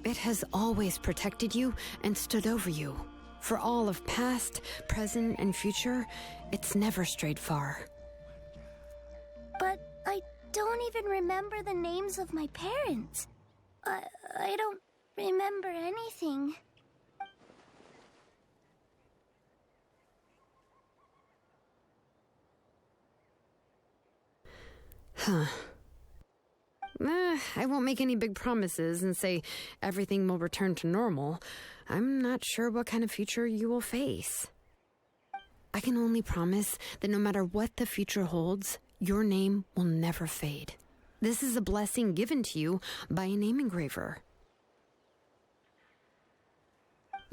It has always protected you and stood over you. For all of past, present, and future, it's never strayed far. But I don't even remember the names of my parents. I don't remember anything. Huh. I won't make any big promises and say everything will return to normal. I'm not sure what kind of future you will face. I can only promise that no matter what the future holds, your name will never fade. This is a blessing given to you by a name engraver.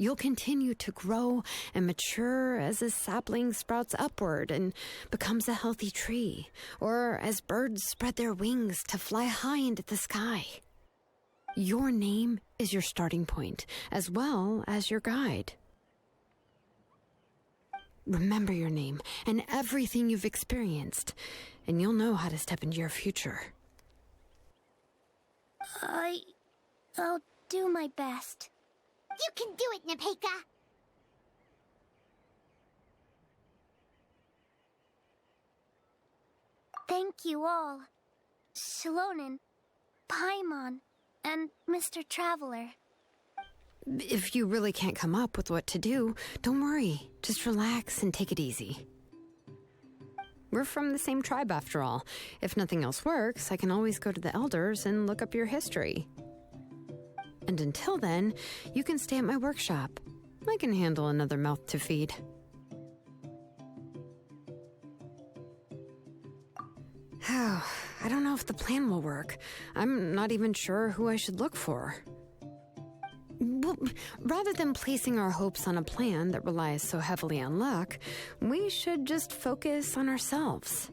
You'll continue to grow and mature as a sapling sprouts upward and becomes a healthy tree, or as birds spread their wings to fly high into the sky. Your name is your starting point, as well as your guide. Remember your name and everything you've experienced, and you'll know how to step into your future. I'll do my best. You can do it, Nepeka! Thank you all. Xilonen, Paimon, and Mr. Traveler. If you really can't come up with what to do, don't worry. Just relax and take it easy. We're from the same tribe after all. If nothing else works, I can always go to the elders and look up your history. And until then, you can stay at my workshop. I can handle another mouth to feed. I don't know if the plan will work. I'm not even sure who I should look for. Well, rather than placing our hopes on a plan that relies so heavily on luck, we should just focus on ourselves.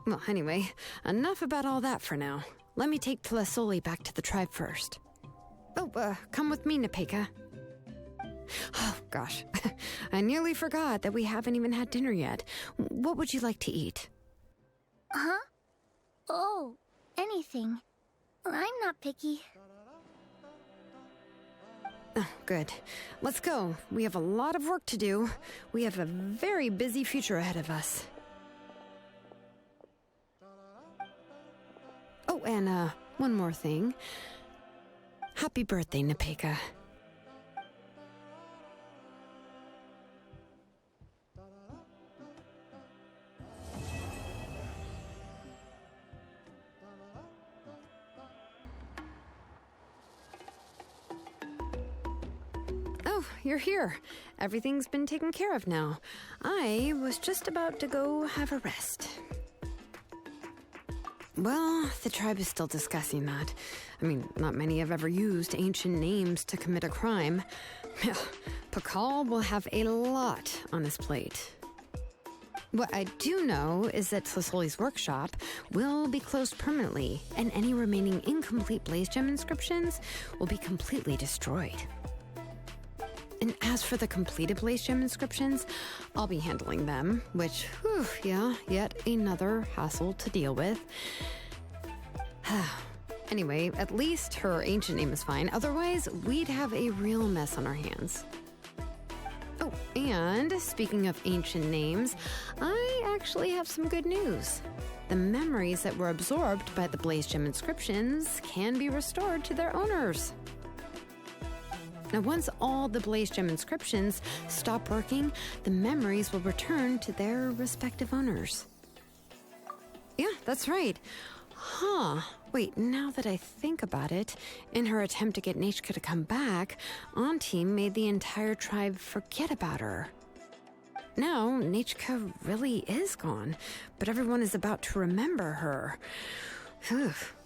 Well, anyway, enough about all that for now. Let me take Tepetli back to the tribe first. Oh, come with me, Nepeka. Oh, gosh. I nearly forgot that we haven't even had dinner yet. What would you like to eat? Huh? Oh, anything. I'm not picky. Oh, good. Let's go. We have a lot of work to do. We have a very busy future ahead of us. Oh, and one more thing. Happy birthday, Nepeka. Oh, you're here. Everything's been taken care of now. I was just about to go have a rest. Well, the tribe is still discussing that. I mean, not many have ever used ancient names to commit a crime. Pakal will have a lot on his plate. What I do know is that Tepetli's workshop will be closed permanently, and any remaining incomplete blaze gem inscriptions will be completely destroyed. And as for the completed blaze gem inscriptions, I'll be handling them, which, yet another hassle to deal with. Anyway, at least her ancient name is fine. Otherwise, we'd have a real mess on our hands. Oh, and speaking of ancient names, I actually have some good news. The memories that were absorbed by the blaze gem inscriptions can be restored to their owners. Now, once all the blaze gem inscriptions stop working, the memories will return to their respective owners. Yeah, that's right. Wait, now that I think about it, in her attempt to get Nechka to come back, Auntie made the entire tribe forget about her. Now, Nechka really is gone, but everyone is about to remember her.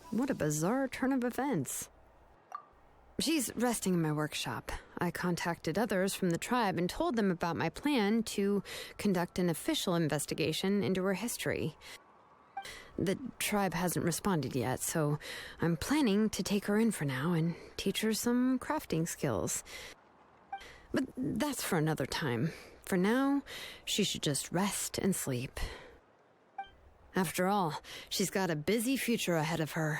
What a bizarre turn of events. She's resting in my workshop. I contacted others from the tribe and told them about my plan to conduct an official investigation into her history. The tribe hasn't responded yet, so I'm planning to take her in for now and teach her some crafting skills. But that's for another time. For now, she should just rest and sleep. After all, she's got a busy future ahead of her.